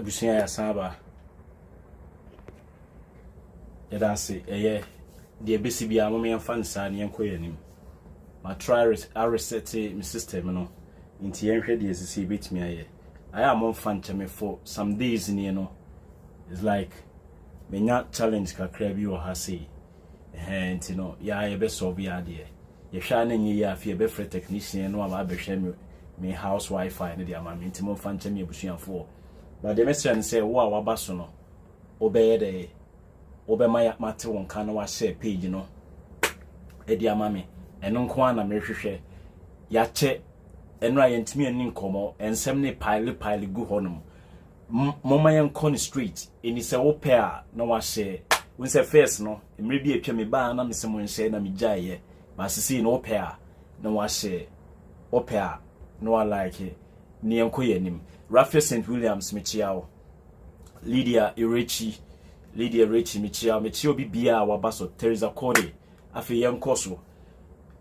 abusia ya saba yada se eye de besi bia mo me fan sa ne enko yanim ma try reset my system no nti yenhwe de sisi betimi aye I am on fan cheme for some days in you know it's like me nya challenge kakra bi o ha sei you know ya ye be so bi ade ye hwa na nyi ya afie be free technician no aba be hwe me house wifi ne de ama me nti mo fan cheme abusuafo but the message say wo a waba so no obeye de obema mate won kan na wa share page no e de ama me eno nko ana me hwehwe ya che eno ayentimi ani nkomo ensem ne pile gu honum mama yen con street eni se wo pair na wa share won se first no emre bi atwa me ba na me se mo share na me jaye ba sisi no pair na wa share o pair no wa like ni enko yanim Raphael St. Williams Michiao Lydia Irechi Michio bibia wabaso Teresa Cody afi yenkoso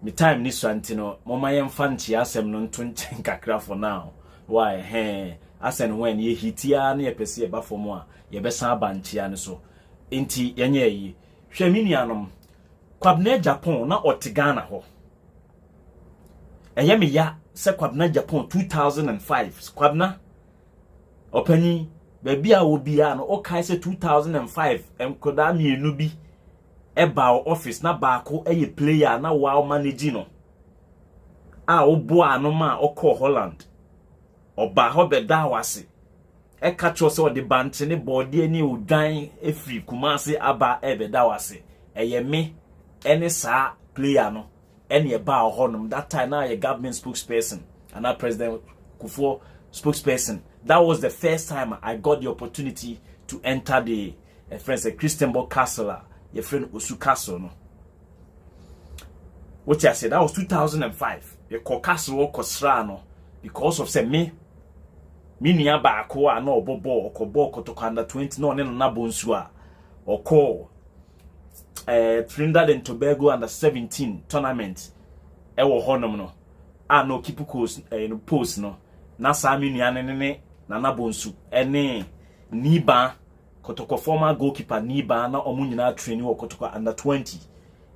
mi time ni swantino mama yemfa nchi asem no nto nchen kakra for now why asen when ye hitia na ye pese ye ba for mo a ye besa aba nchi ane so enti yenye yi hwe minianom Kwabena Agyapong na otigana ho eyemi ya se Kwabena Agyapong 2005 Kwabena opani baby a obia no okay say 2005 enkoda mienu bi eba office na baako eye player na wow manage no a obo ano ma okọ Holland oba ho beda wase e catch so the bant ne body ani udan efri Kumasi aba e beda wase eye me ene sa player no ene eba honom that time na ye government spokesperson and now President Kufuor spokesperson. That was the first time I got the opportunity to enter the friends Christianborg Castle, your friend Osu Castle. No? What I said, that was 2005. The Castle Kosrano, because of say me niya baako a no bobo okobo kotoko under 20 no ne na bonsua or call Trinidad and Tobago under 17 tournament ewo honom no a no keep course post no na sami nuane ne na bonsu ene niba kotoko former goalkeeper niba na omu nyina training wo kotoko under 20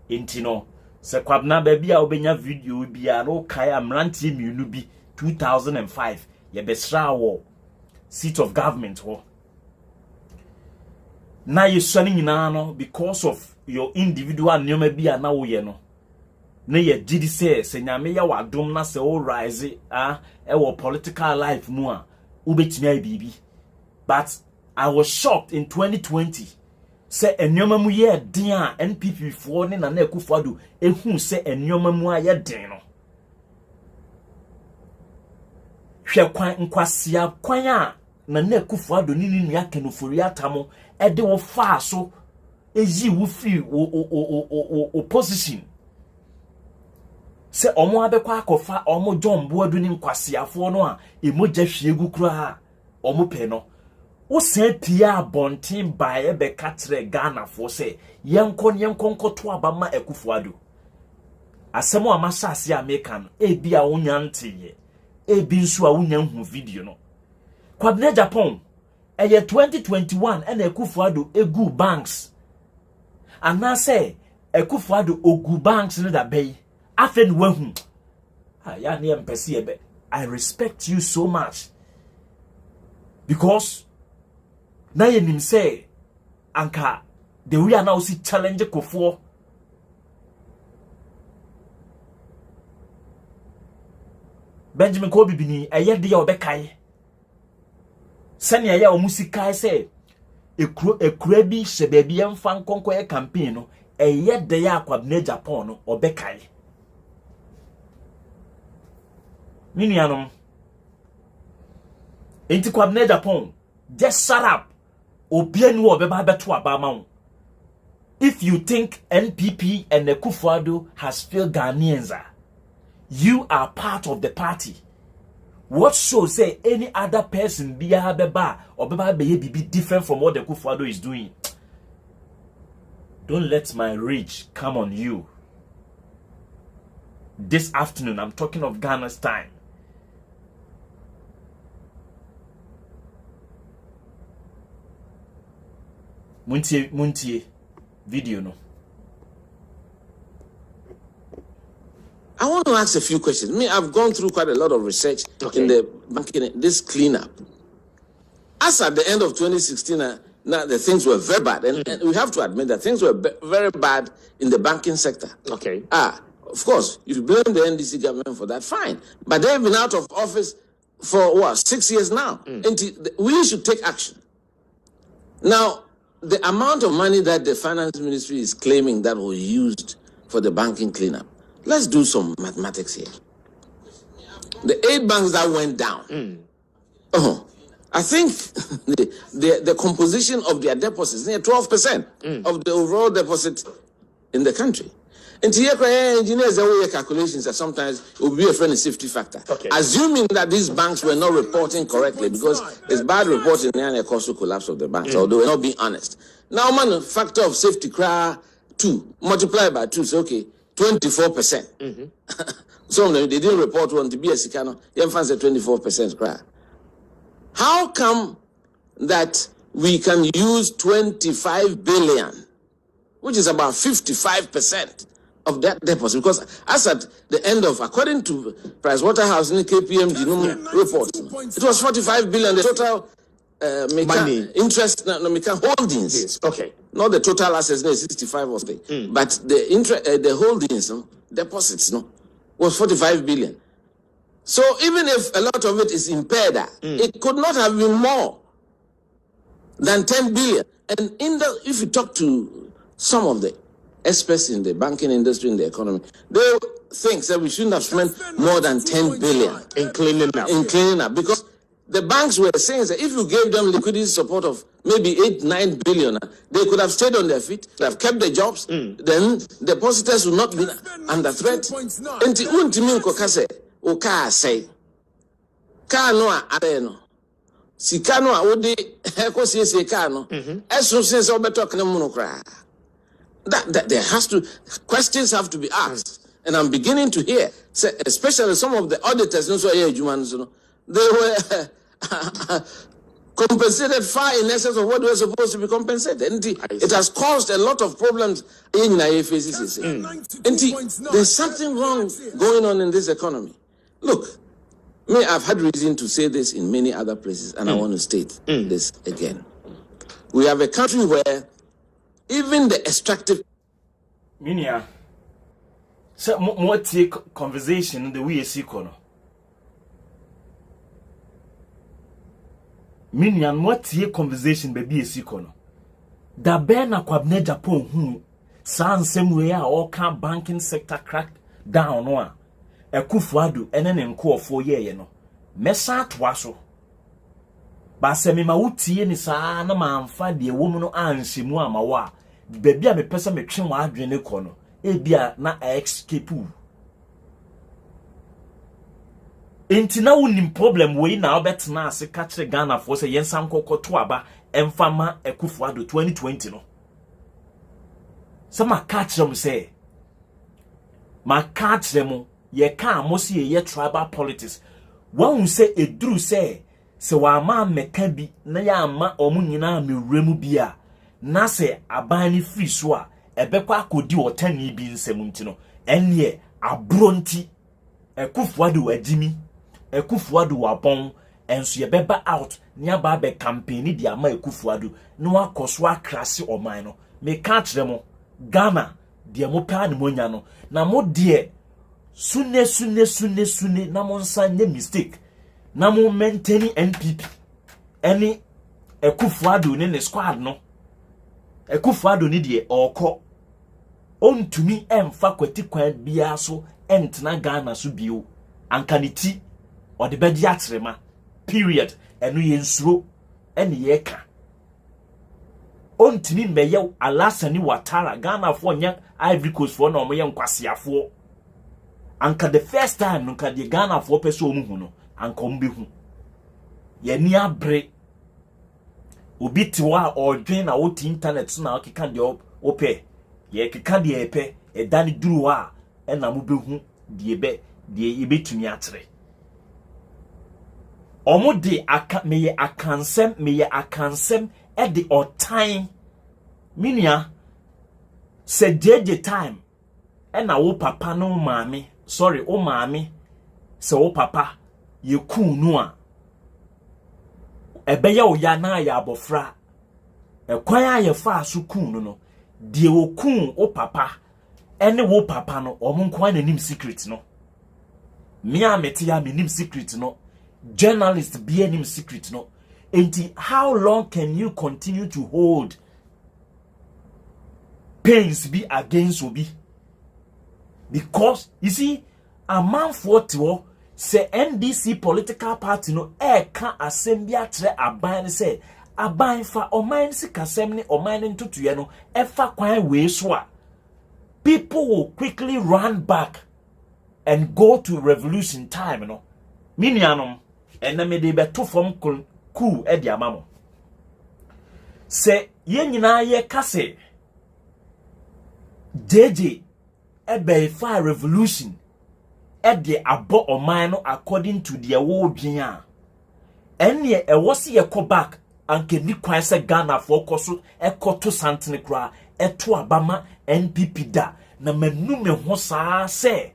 enti no se Kwabena baby a obenya video bia no kai amrantie mienu bi 2005 ye besra wo seat of government ho na yesani nyina no because of your individual nyoma bia na wo ye no na ye gidi se nyame ya wadom na se o rise e wo political life mu a ubetimi ai bibi. But I was shocked in 2020 say enyoma mu ye den a NPP fo ne na Akufo-Addo ehu se enyoma mu a ye den no hwe kwan nkwasia kwan a na Akufo-Addo ni nua kenofori atamo e de wo fa so eji wo free opposition se omo abekwa akofa omo John Boadu ni nkwasiafo no a emoja hwiegu kura omo pe no wo se pia bontin bae be katre Ghana fo se yenko to abama Akufo-Addo asemo amasase America no ebi a wonya nteye ebi nso a wonya hu video no Kwabena Agyapong eye 2021 ena Akufo-Addo egu banks ana se Akufo-Addo ogu banks ne da bay afen wahu ya ne empesi ebe. I respect you so much because na yenim say anka the we are now see challenge Kufuor Benjamin Kobi bini eye de ya obekai sene ya omusika say ekura bi hye baabi emfa nkonko e campaign no eye de ya Kwabena Agyapong no obekai Minianum enti Kwabena Agyapong just shut up obianu obeba beto abama. If you think NPP and Akufo-Addo has failed Ghanaians, you are part of the party. What shows say any other person be different from what the Akufo-Addo is doing? Don't let my rage come on you. This afternoon, I'm talking of Ghana's time. Muntie video no. I want to ask a few questions. I've gone through quite a lot of research in the banking, this cleanup. As at the end of 2016, now the things were very bad, and we have to admit that things were very bad in the banking sector. Okay. Of course, if you blame the NDC government for that, fine. But they've been out of office for what, 6 years now? And we should take action. Now, the amount of money that the finance ministry is claiming that was used for the banking cleanup, let's do some mathematics here. The 8 banks that went down, I think the composition of their deposits near 12% of the overall deposit in the country. And here, engineers have calculations that sometimes it will be a friendly safety factor. Okay. Assuming that these banks were not reporting correctly, because it's bad reporting and a causal collapse of the banks, although we're not being honest. Now, man, factor of safety cry 2 multiplied by 2, so okay, 24%. Some of them, they didn't report one to be a Sikano, you fancy 24% cry. How come that we can use 25 billion, which is about 55% of that deposit? Because as at the end of, according to Pricewaterhouse and KPMG report, it was 45 billion, the total money, interest, holdings. Yes. Okay. Not the total assets, 65 or something, but the holdings, deposits, was 45 billion. So even if a lot of it is impaired, it could not have been more than 10 billion. And if you talk to some of the experts in the banking industry, in the economy, they think that we shouldn't have spent more than 10 billion in cleaning up. Because the banks were saying that if you gave them liquidity support of maybe 8-9 billion, they could have stayed on their feet, they have kept their jobs, then depositors would not be under threat. And Oka say, Kano Areno, Sikano Odi, Eco Sikano, as soon as Obetok Monocra. That there has to, questions have to be asked. And I'm beginning to hear, especially some of the auditors, they were compensated far in excess of what they were supposed to be compensated. And it has caused a lot of problems in IFACC. And there's something wrong going on in this economy. Look, I've had reason to say this in many other places, and I want to state this again. We have a country where even the extractive... Minia, so more take conversation the way you see kono. Minia, more take conversation baby you see kono. Da Kwabena Agyapong san same way all can banking sector crack down one. Ekufuado ene ne nkoofo ye no mesa atwa so ba se me ma wutie ni saa na ma amfa de wom no anhyemu amawo a baabi a mepesa metwe wa adwene kɔ no ebia na escape enti na wonim problem we na obetena ase ka kire Ghana fo se yensan kokoto aba emfama Ekufuado 2020 no sama ka kire mu se ma ka kire mu ye ka amosi ye tribal politics wan say eduru say se wa ma meka bi na ya ama omu nyina mewremu bi a na se aban ni free so a ebekwa akodi otani bi nsem ntino enye abronti Ekufuado adimi Ekufuado wabon enso ye beba out nya ba be campaign di ama Ekufuado no akoso akrase oman no me ka kire mo Ghana de mo pa ne monya no na mo de sune na mo nsa nye mistake na mo maintain NPP any Ekufuado ne squad no Ekufuado ni de okọ ontumi emfa kwati kwan bia so entena Ghana so bio ankaniti ode bedi atrema period enu ye nsuro ene ye ka ontumi meye alasani watara Ghana fo nya Ivory Coast fo na omoye nkwasiafo anka the first time nka de Ghana fo pese omuhu no anka ombehu ye ni abre obi tiwa odwen na woti internet na okeka de ope ye keka de epe edani duru a na mubehu de ebetumi atre omo de aka meye akansem e de otan minia se jeje time na wo papa no maame sorry o maame se wo papa ye kun no a ebe ya wo ya na ya abofra ekwan aye fa so kun no die wo kun o papa ene wo papa no omo na nim secret no me amete ya me nim secret no journalist be nim secret no enti how long can you continue to hold pains be against obi? Because you see a man for to say NDC political party no can assembly atre aban say aban fa oman si kasem ni oman ntutuye no efa kwan we so a people will quickly run back and go to revolution time no minianom ena me de beto from cool e di amamo se ye nyina ye kase JJ ebe fa revolution e de abo oman no according to their wodwen a ene e wo se ye ko back anke ni kwan se Ghana for koso e koto santene kra e to abama NPP da na manu me ho saa se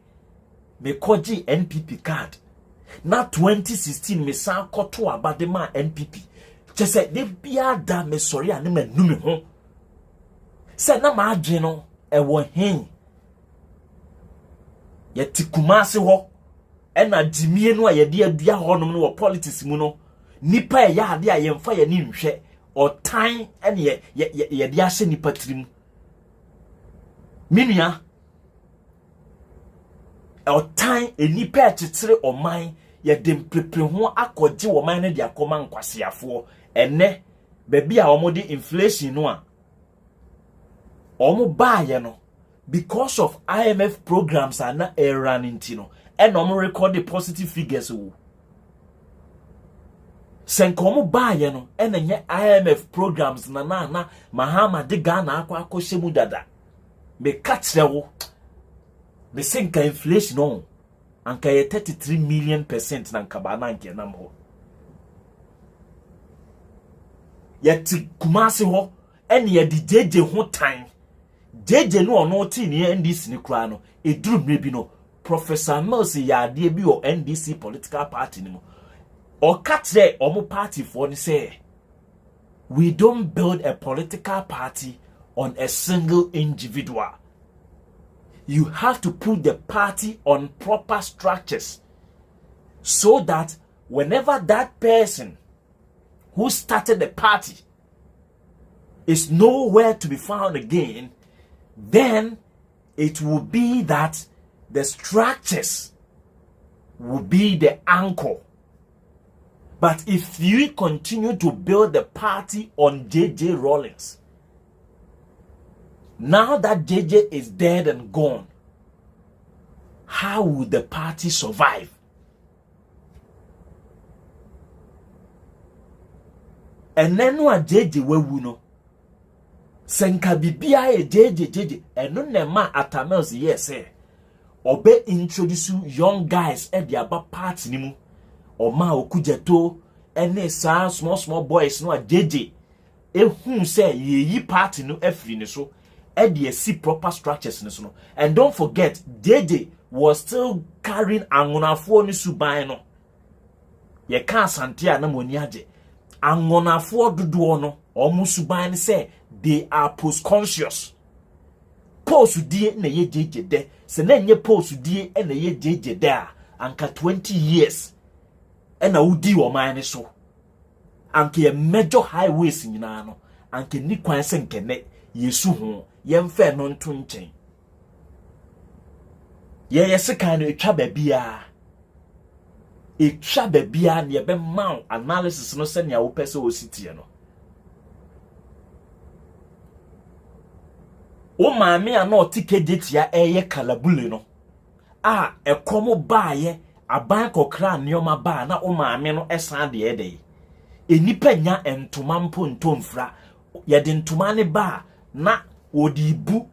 me koji NPP card na 2016 me san koto abadema NPP chese de bia da me sorry ane manu me ho se na ma adwe no e wo hen ye tikumase ho ena dimie no a ye de adua ho no wo politics mu no nipa ya ade a ye mfa ye ni nhwe otan ene ye de ahye nipa tirim minia otan enipa tetire oman ye de mprepre ho akogye oman ne de akoma nkwasiafo ene bebi a omo de inflation no a omo baaye no because of IMF programs are not running tino and omo record the positive figures wo senkomo baaye no enye IMF programs na Mahama de Ghana akwa shemu dada me katre wo me senka inflation on anka ye 33 million% na nkabana nke nam ho yeti kumase ho ene ye di jeje ho tan jeje no ono ti ni NDC ni kra no eduru mrebi no Professor Mercy ya ade bi o NDC political party ni mo o katre omo party for ni say we don't build a political party on a single individual. You have to put the party on proper structures so that whenever that person who started the party is nowhere to be found again, then it will be that the structures will be the anchor. But if you continue to build the party on JJ Rawlings, now that JJ is dead and gone, how will the party survive? And then what JJ we no senka bibia e JJ eno ne ma atamels yes obe introduce young guys e dia ba party ni mu o ma okujeto ene sa small boys no a JJ ehun say yeyi party no afri ni so e dia see proper structures ni so no. And don't forget JJ was still carrying angonafo ni suban no ye ka asante a na moni age angonafo dodo no omo suban ni say they are post-conscious. Post-die na ye JJ de. Se na nye post-die na ye JJ de a. Anka 20 years. Ena udi omane so. Anka ye major highways nyina no. Anka ni kwan se nkene yesu ho. Ye mfe no nto nchen. Ye yese kan no etwa babia. Etwa babia na ye be ma analysis no se na wo pese wo sitie no. O maame a no ticket ya eye kalabule no a ekomo baaye aban kokra neoma ba na o maame no esan de ede enipa nya entoma mpo ntomfra ye de ntoma ne ba na odi bu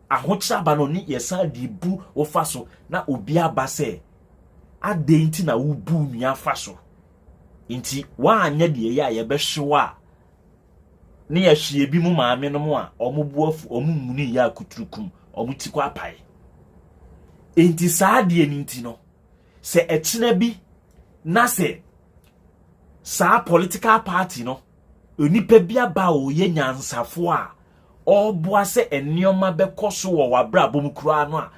ahocha ba no ni yesan di bu wo faso na obi aba se ade nti na wo bu nua faso nti wa anya de ye a ye be hwewa ne ya hwie bi mu maame no mo a omubuafu omumuni ya kuturukum omutikwa apai enti saa de enti no se ekina bi na se saa political party no onipa bi aba o ye nyansafo a oboa se enioma bekoso wo wabra bomukura no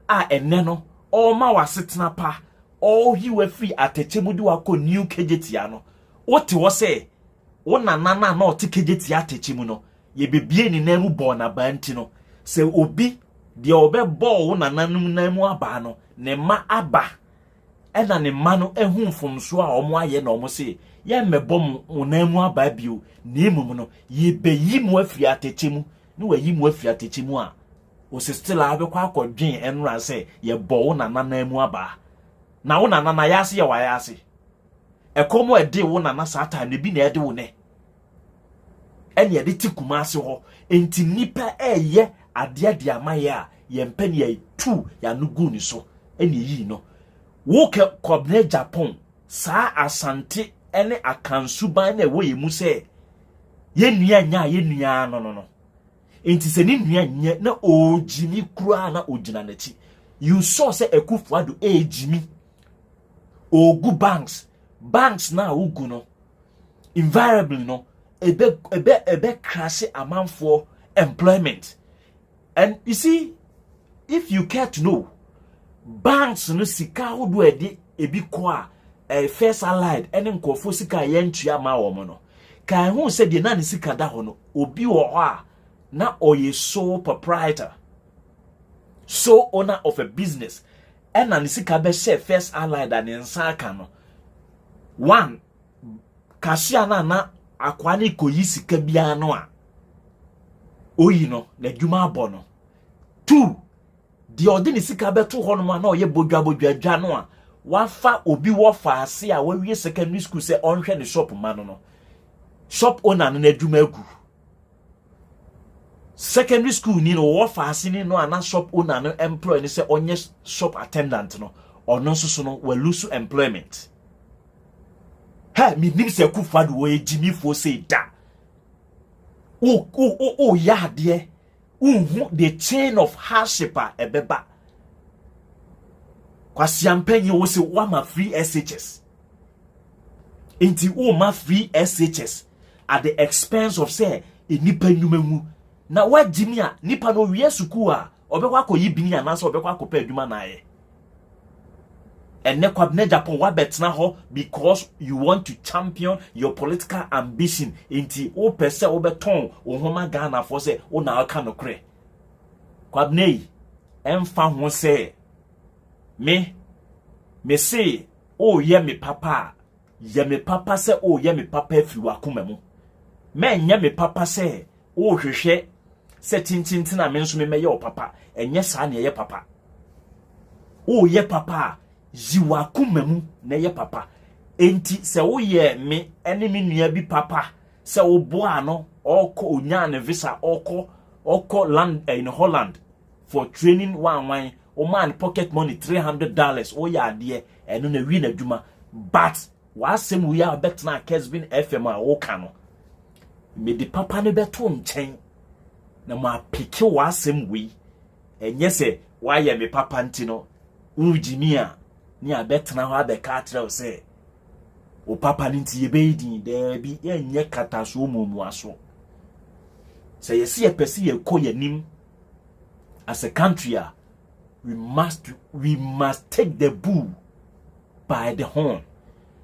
a enne no o ma wasetena pa o hiwa free atechemudi wako new kejetia no wote wo se wona nana na otekejetia atechemu no ye bebie ni namu bo na banti no se obi de obebo wo nananum namu aba no ne ma aba ena ne ma no ehu mfomso a omo aye na omo se ye mebom namu aba bio na emum no ye beyi mu afiri atechemu ni wayi mu afiri atechemu a o se still abekwa akodwen enra se ye bo wo nananamu aba na wo nanana yase ye wayase ekomo ede wo nana sata ne bi na ede wo ne ene ede tikuma ase ho enti nipa eye ade de amaye a ye mpani ya tu ya no gu ni so ene yi no wo ke Kwabena Agyapong saa asante ene akansuban na wo ye mu se ye nua nya ye nua no enti se ni nua nya na ojimi kura na ojina nachi you saw say Ekufuado ejimi ogu banks na ugu no invariably no ebe crash amount for employment. And you see, if you care to know, banks no sika hodo ede ebi kwa first allied ene nkofo sika yentua ma wo mo no kan hu se de na ne sika da ho no obi wo ho a na oye sole proprietor, sole owner of a business, and na ne sika be share first allied and nsa aka no one cashier na akwani koyi sika bia no a oyi no na dwuma abo no two the ordinary sika beto ho no na oye bodwa no a wafa obi wo fa ase a wawie secondary school se onhwe ne shop ma no shop owner no na dwuma agu secondary school ni no wo fa ase ni no ana shop owner no employ ni se onye shop attendant no ono so no we lose employment. Ha mi nim se Ekufuado wo ejimi fo say da o ya de unhu the chain of hardship a ebeba kwasiampanyi wo se wa ma free SHS enti o ma free SHS at the expense of say enipa nyumamu na wajimi a nipa no wie suku a obekwa akoyi bini anase obekwa akopa adwuma na aye ene Kwabena Agyapong wa betna ho because you want to champion your political ambition enti o pese o beton o homa Ghana for say o na aka no kre Kwabena yi emfa ho say me say o ye me papa say o ye me papa afi wakoma mu me nya me papa say o hwehwe say tintintin na me nso me meye o papa enye saa na ye papa o ye papa jiwakuma mu na ye papa enti se wo ye me ene me nua bi papa se wo boa no oko onya ne visa oko land in Holland for training one o man pocket money $300 o ya ade eno na wi na dwuma but wasem wi a betna Kesbin FM a wo ka no me di papa ne beto nchen na ma pike wasem wi enye se wa ye me papa ntino ujimi a ni abetna ho abeka atre o se o papa nti ye beidin de bi enye kataso mumu aso se ye se pesi ye koyanim as a country we must take the bull by the horn,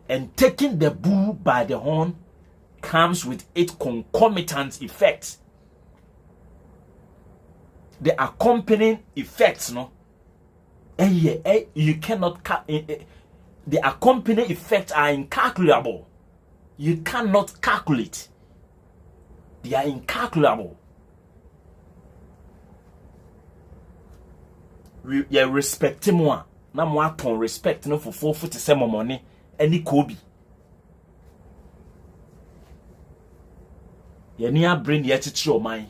and taking the bull by the horn comes with its concomitant effects. The accompanying effects no you cannot the accompanying effects are incalculable. You cannot calculate. They are incalculable. We respect moi. Na mo ton respect no for 447 money any Kobe. Ye ni brain ye chichi o man.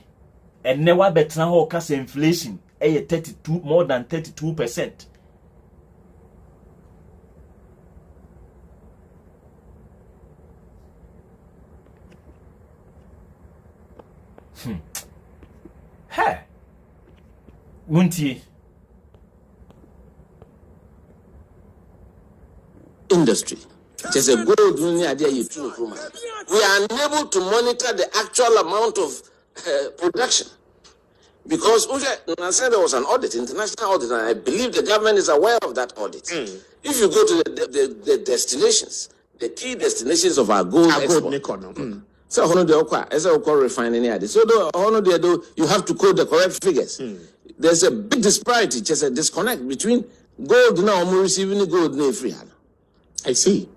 And never better ho case inflation 32 more than 32%. Hey, Muntie. Industry. Just a gold idea you too. We are unable to monitor the actual amount of production because I said there was an audit, international audit, and I believe the government is aware of that audit. If you go to the destinations, the key destinations of our gold export, so refining it. So though you have to quote the correct figures. There's a big disparity, just a disconnect between gold now receiving the gold no free. I see.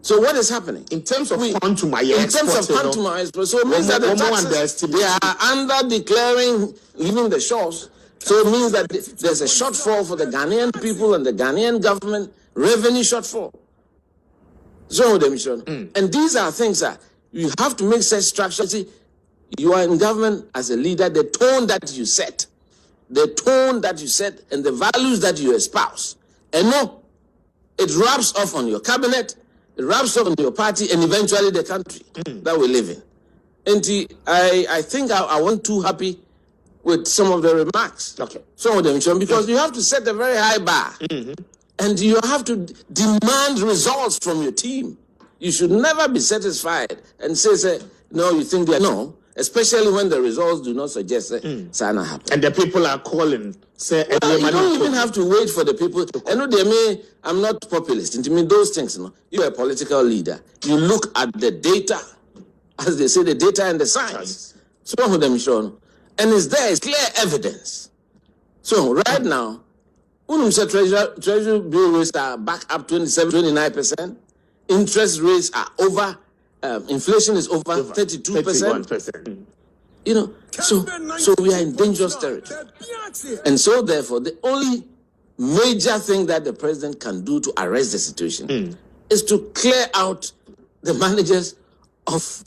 So what is happening in terms of quantum? So it means that the taxes, they are under declaring leaving the shores. So it means that there's a shortfall for the Ghanaian people and the Ghanaian government, revenue shortfall. So and these are things that you have to make such structure. See, you are in government as a leader, the tone that you set, and the values that you espouse. And no, it rubs off on your cabinet, it rubs off on your party, and eventually the country that we live in. And I think I wasn't too happy with some of the remarks. Okay. Some of them, because you have to set a very high bar. And you have to demand results from your team. You should never be satisfied and say no, you think they are. No, especially when the results do not suggest Sana happen. And the people are calling. You don't even have to wait for the people. I know I'm not populist. Into me, those things. No, you're a political leader. You look at the data, as they say, the data and the science. Some of them shown, and it's clear evidence. So right now, treasury bill rates are back up 29%. Interest rates are over. Inflation is over 32%. So we are in dangerous territory. And so therefore, the only major thing that the president can do to arrest the situation is to clear out the managers of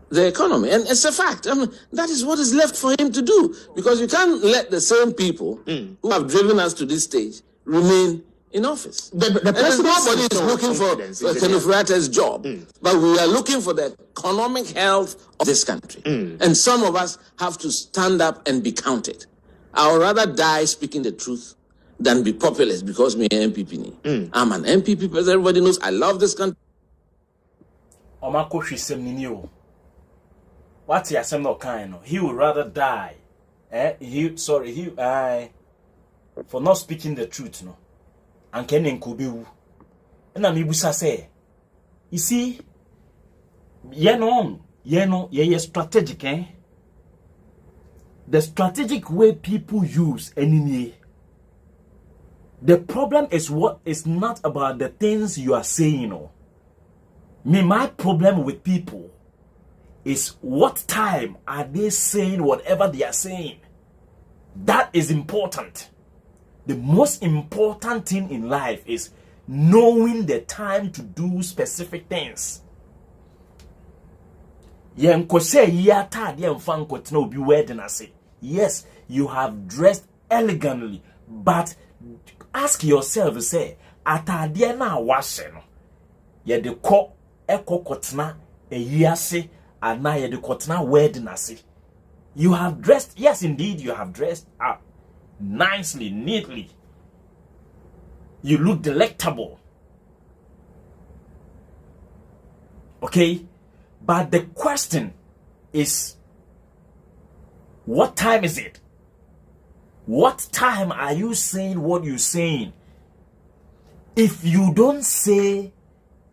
the economy. And it's a fact. That is what is left for him to do. Because you can't let the same people who have driven us to this stage remain in office. Nobody is looking for Kenufrata's job. But we are looking for the economic health of this country. And some of us have to stand up and be counted. I would rather die speaking the truth than be populist because me MPP. I'm an MPP because everybody knows I love this country. What's the assembly kind? He would rather die. For not speaking the truth, no. And Kenin Kubu. And Amibusa say, you see, ye strategic, eh? The strategic way people use enemy. The problem is what is not about the things you are saying, no. My problem with people is what time are they saying whatever they are saying. That is important. The most important thing in life is knowing the time to do specific things. Yes, you have dressed elegantly, but ask yourself, say, atadie na washe no. Ye de ko kotna eyase ana ye de kotna wedding ase. You have dressed, yes indeed, you have dressed up nicely, neatly. You look delectable. Okay? But the question is, what time is it? What time are you saying what you're saying? If you don't say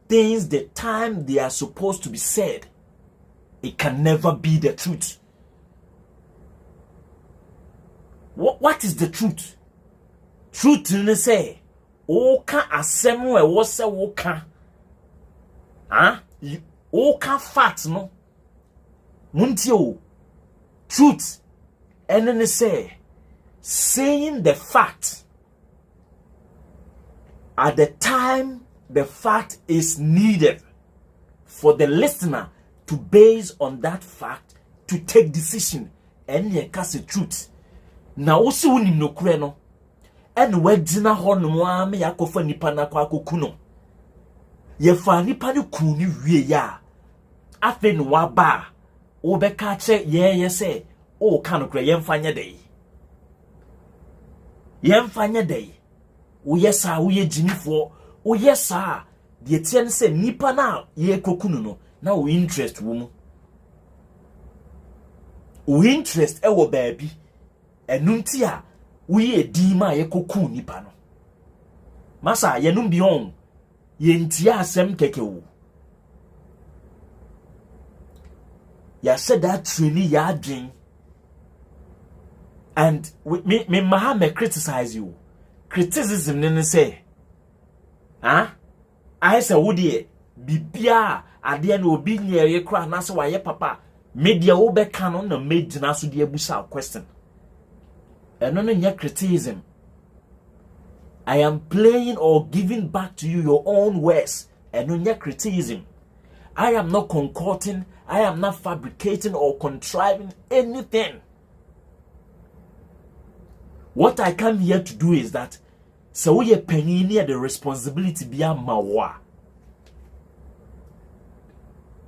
things the time they are supposed to be said, it can never be the truth. What is the truth? Truth in the say, oka asemu e wose woka. Oka fact no. Muntio. Truth. And then they say, saying the fact at the time the fact is needed for the listener to base on that fact to take decision and ye cast the truth. Now also unim no kure no and we dina ho no ame yakofa nipa na kwa kokuno ye fa nipa ne kunu wie ya afi no wa ba o be ka che ye say o ka no kra yemfanya dey o yesa wo ye jimifo o yesa de tien say nipa na ye kokunu no na o interest wo mu o interest e wo baabi enunti a wo ye di ma ye koku nipa no masa ye num bi on ye ntia asem keke wo ya said that training ya dream and me Mahame criticize you criticism ne say I say wo de bibia ade na obi nyere kra na se waye papa media wo be ka no na medina so de abusa question eno no nya criticism. I am playing or giving back to you your own words eno nya criticism. I am not concocting, I am not fabricating or contriving anything. What I come here to do is that so we penny near the responsibility be a mawa.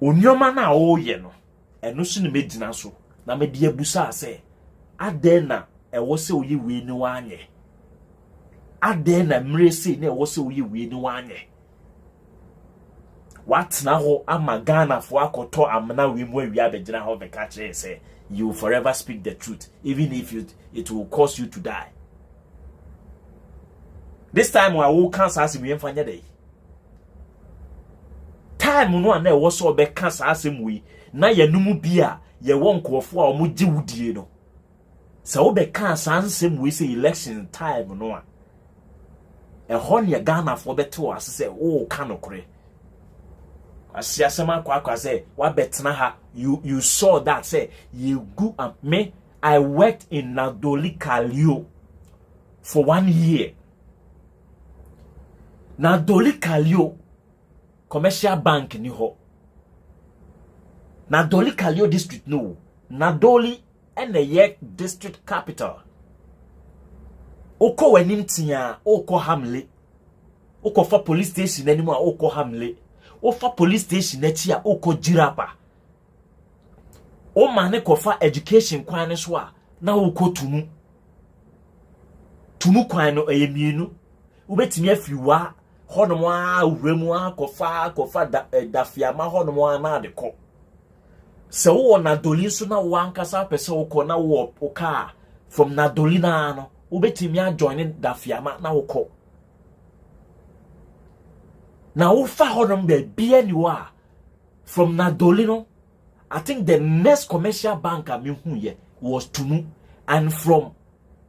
Onyoma na o ye no. Eno so ne medina so. Na me de abusa say ade na e wo se oyi we ni wanye. Ade na mre se na e wo se oyi we ni wanye. What now ama Ghana for akoto amna we mu awia begina ho be ka kire say you will forever speak the truth even if it will cause you to die. This time we will cancel as we emfanya dey. Time no na e wo so be cancel asem we na ye numu bia ye won nkofo a omo gi wudie no. So we be cancel asem we say election time no a. E ho ne Ghana for beto as say o kanokore. Asiasema kwa say what betna ha you saw that say you go and me I worked in Nadoli Kalio for 1 year. Nadoli Kalio commercial bank ni ho. Nadoli Kalio district no. Nadoli ene district capital. Oko wenim tia oko hamle. Oko fa police station anymore oko hamle. Ofa police station echi a oko jirapa o mane kofa education kwan ne so a na oko tumu kwan no eyemienu ubetimi afiwa honom a wuremu a kofa dafiama honom a na adeko se wo na doli so na wo ankasa pese oko na wo oka from na doli na no ubetimi a join dafiama na oko na ufa hodom be bia ni wa from Nadolino. I think the next commercial bank I mean was Tumu, and from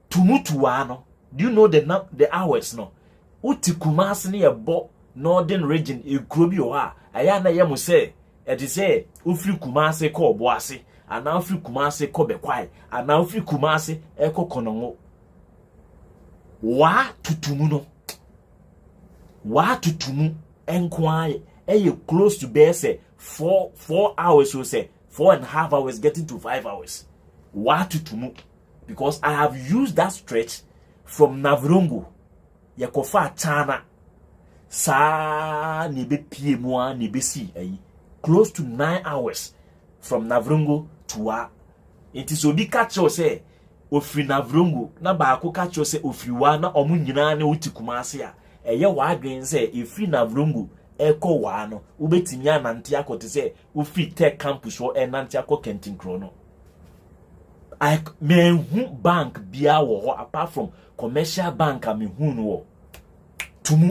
Tumu to Wano. Do you know the hours no? Uti Kumasi ni ebo northern region e grobi wa ayana yemu say it is say ufri Kumasi ko boase and now ufri Kumasi ko bekwai and now ufri Kumasi eko konongo wa tutumu no wa tutumu enquire close to bear say 4 hours so say 4.5 hours getting to 5 hours. What to move? Because I have used that stretch from Navrongo yakofa chana sa ni be pie moa ni be si close to 9 hours from Navrongo to wa. It is obi catch you say ofri Navrongo na ba ko catch you say ofri wa na omu nyina na uti Kumasi a eye wa adwen say ifri Navrongo eko wa no ubetimi anante akote say ufi tech campus wo enante akọ Kentin Krono. I mehu bank bia wo apart from commercial bank I mehu no wo tumu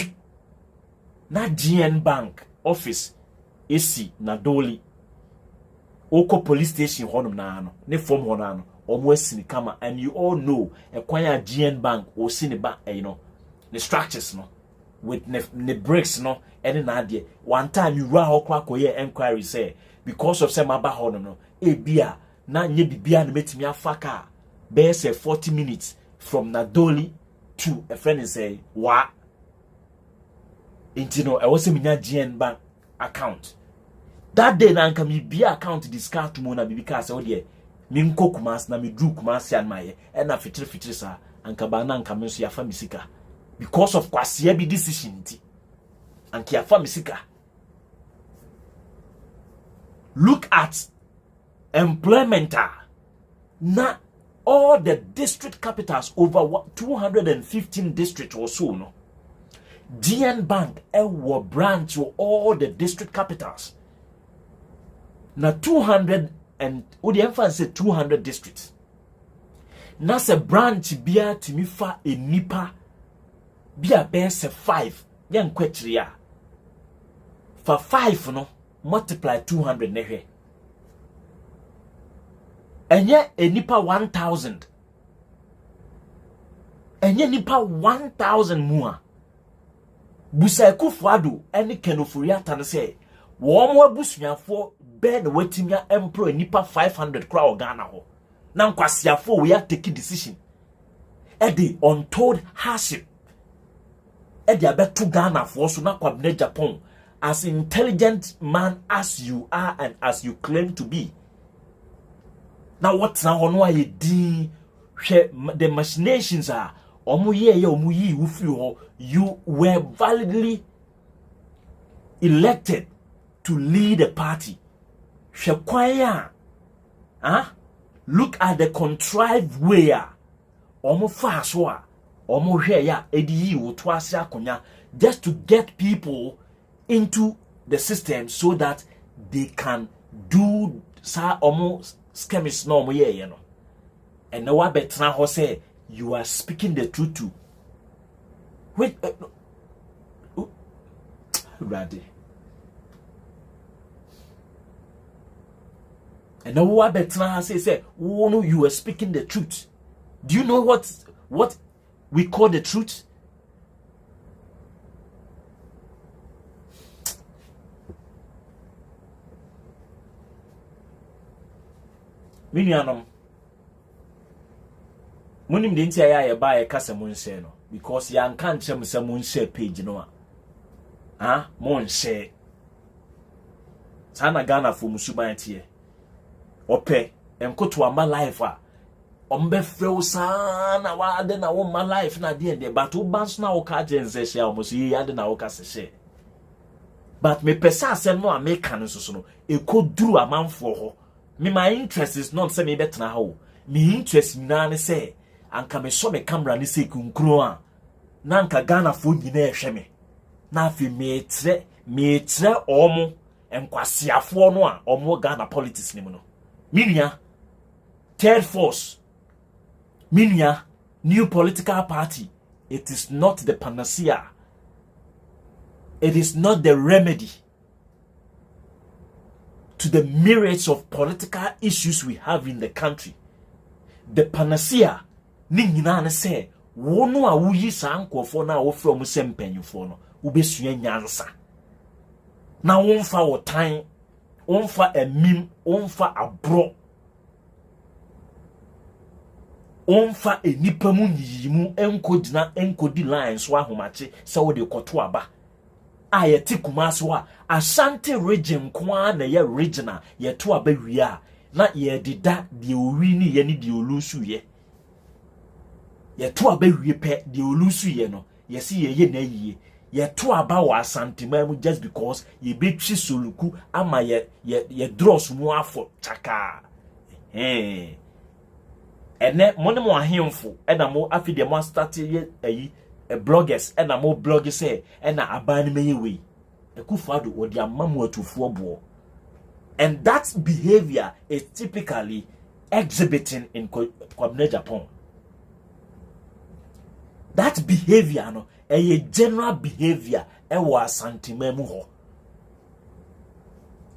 na GN bank office esi na Doli oko police station honum na ano ne form hono ano omo asini kama, and you all know ekwan ya GN bank o sini ba the structures no with the bricks no any na ade. One time you run okwa koye enquiry say because of some aba honum no bia na nye bibia na metimi afaka be say 40 minutes from Nadoli to a friend say wa intino I was minya GN bank account that day na nka mi bia account discard mo na bibika say o de mi nko Kumasi na mi dru Kumasi an maye e na fitiri sa anka ba na nka me so ya fa misika because of kwase bi decision ti anka ya fa misika. Look at employment na all the district capitals over 215 districts or so no GN Bank ewo branch to all the district capitals na 200 and what the emphasis 200 districts na se branch bia timi fa enipa bia bese 5 yen kwetiri a for 5 no multiply 200 nehwe enye enipa 1000 enye nipa 1000 mua busa Kufuado eni kenofuri atane se wo mo abusuafo be na watimia employ nipa 500 kra Ghana ho na nkwasiafo we ya take decision e the untold hardship e the abeto Ghana for so na Kwabena Agyapong as intelligent man as you are and as you claim to be. Now what na hono aye din hwe the machinations are omo ye omo yi wufiri ho. You were validly elected to lead a party. Hwe kwan a look at the contrived way omo fa so a omo hwe ya edi yi wo to ase akonya just to get people into the system so that they can do sa omo schemes no omo ye no. And now betra ho say you are speaking the truth too. Wait, ready. And now what betra say oh no, you are speaking the truth. Do you know what we call the truth? Minianum munim de ntia ya ba ya kasa mun share no because ya nka nchem se mun share page no mun share sana Ghana fo musuban tie ope enkoto ama life ombe freu sana wa de na wo ma life na de but wo ban so na wo ka jense share omoso yi ade na wo ka se share but me pesa asem no America no so no ekoduru amanfo ho. My interest is not say me better how. Me interest na ne say anka me so me camera ni say kunkro a na anka Ghana fo nyina ehwe me na afi me tre omo enkwasiafo no a omo Ghana politics ni mu no minia third force minia new political party. It is not the panacea, it is not the remedy to the myriads of political issues we have in the country. The panacea ni nyina ne say wono a wuyi sa ankofo na wo from sempanyufo no wobesua nyansa na wonfa wotan wonfa emim wonfa abro wonfa enipa mu nyiyimu enkodina enkodi lines wa homache se wo de koto aba ayeti Kumasi wa Ashanti region kwa na ye regional ye to aba wia na ye dida de owi ni ye ni de olusu ye to aba wie pe de olusu ye no ye si ye na yiye ye to aba wa Ashanti mamu just because ye betwi soluku ama ye dross mu afo chaka ene mo ne mo ahemfo e na mo afide mo start ye ayi bloggers and more bloggers say and aban me we Kufuado or the amamu atufo bo. And that behavior is typically exhibiting in Kwabena Agyapong. That behavior no a general behavior e wa santimemu ho.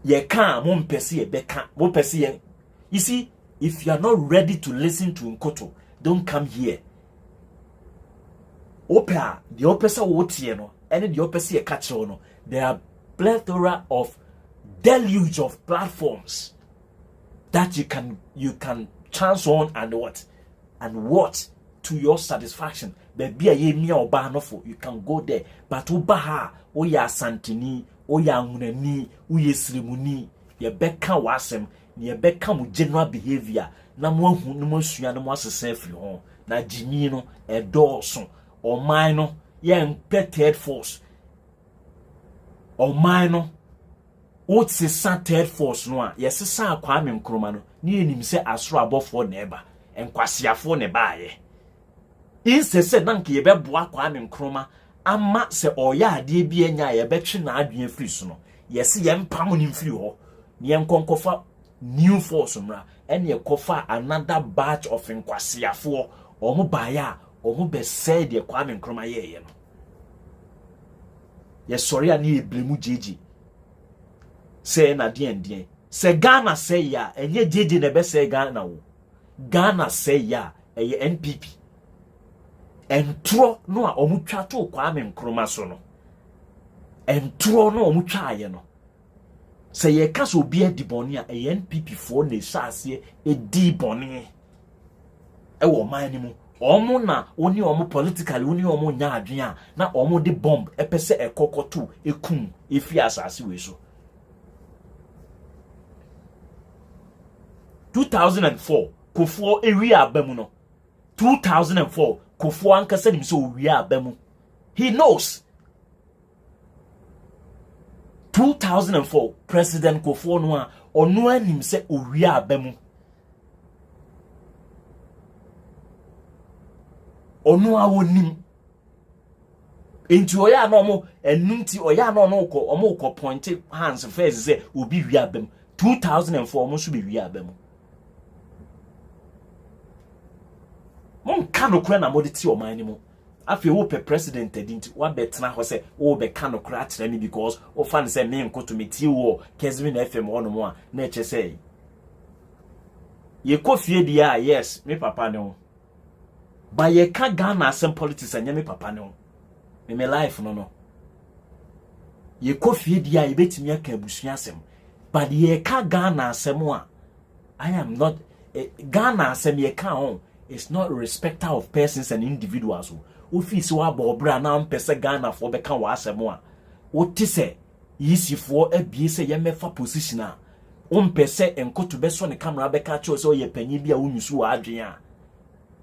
Ye kan mo mpesi e beka mo pesi ye. You see, if you are not ready to listen to Nkoto, don't come here. Opera, the opesa wotie no, and the opesa e catcher no. There are plethora of deluge of platforms that you can chance on and watch to your satisfaction. Baby a ye mi oba no for you can go there, but oba ha o ya santini o ya ngunani o ye srimuni ye beka wasem ye beka mu general behavior na mo hu no mo sua no mo asese firi ho na jimi no e dooso o man no ye impaired force o man no what se third force no a yesesa Kwame Nkrumah no ne enim se asoro abofo na eba enkwasiafo ne baaye insese nanke ye beboa Kwame Nkrumah ama se oya ade bi enya ye betwe na adwen free so no yesi ye mpam ni free ho ne yenkonkofa new force mra ene ye kofa another batch of enkwasiafo omo baaya omo be say de Kwame Nkrumah ye no ye sorry ani eblemu jeje say na den say Ghana say ya enye jeje na be say Ghana wo Ghana say ya eye NPP entro no a omutwa to Kwame Nkrumah so no entro no omutwa aye no say ye ka so obi adiboni a eye NPP fo na hyase ediboni e wo man ni mu omo na oni omo politically oni omo nya adwen a na omo de bomb epese ekokoto ekum efi asase we so 2004 Kofo area abamu no 2004 Kofo ankasa nim so area abamu he knows 2004 President Kofo no a ono anim se area abamu onu a wonim enti oya na omo enunti oya na ono ko omo ko point hands first say obi wi abam 2004 omo so be wi abam mon kano kra na moditi o man ni mo afi wo pe president edinti wa betena ho say wo be kano kra kire ni because o fan say me nkoto meti wo Kezmin FM ono mo a na eche say ye kofie dia yes me papa ne ho ba ye ka Ghana asem politics anya me papa ne ho me life no ye kofie dia ye betimi aka abusua asem but ye ka Ghana asem a I am not Ghana asem ye ka on it's not a respecter of persons and individuals office wa bobra na mpese Ghana for be ka wa asem a wote se yisifo abie se ye mefa position a mpese enkoto be so ne camera be ka cho se o ye panyi bia wonyusu wa adwen a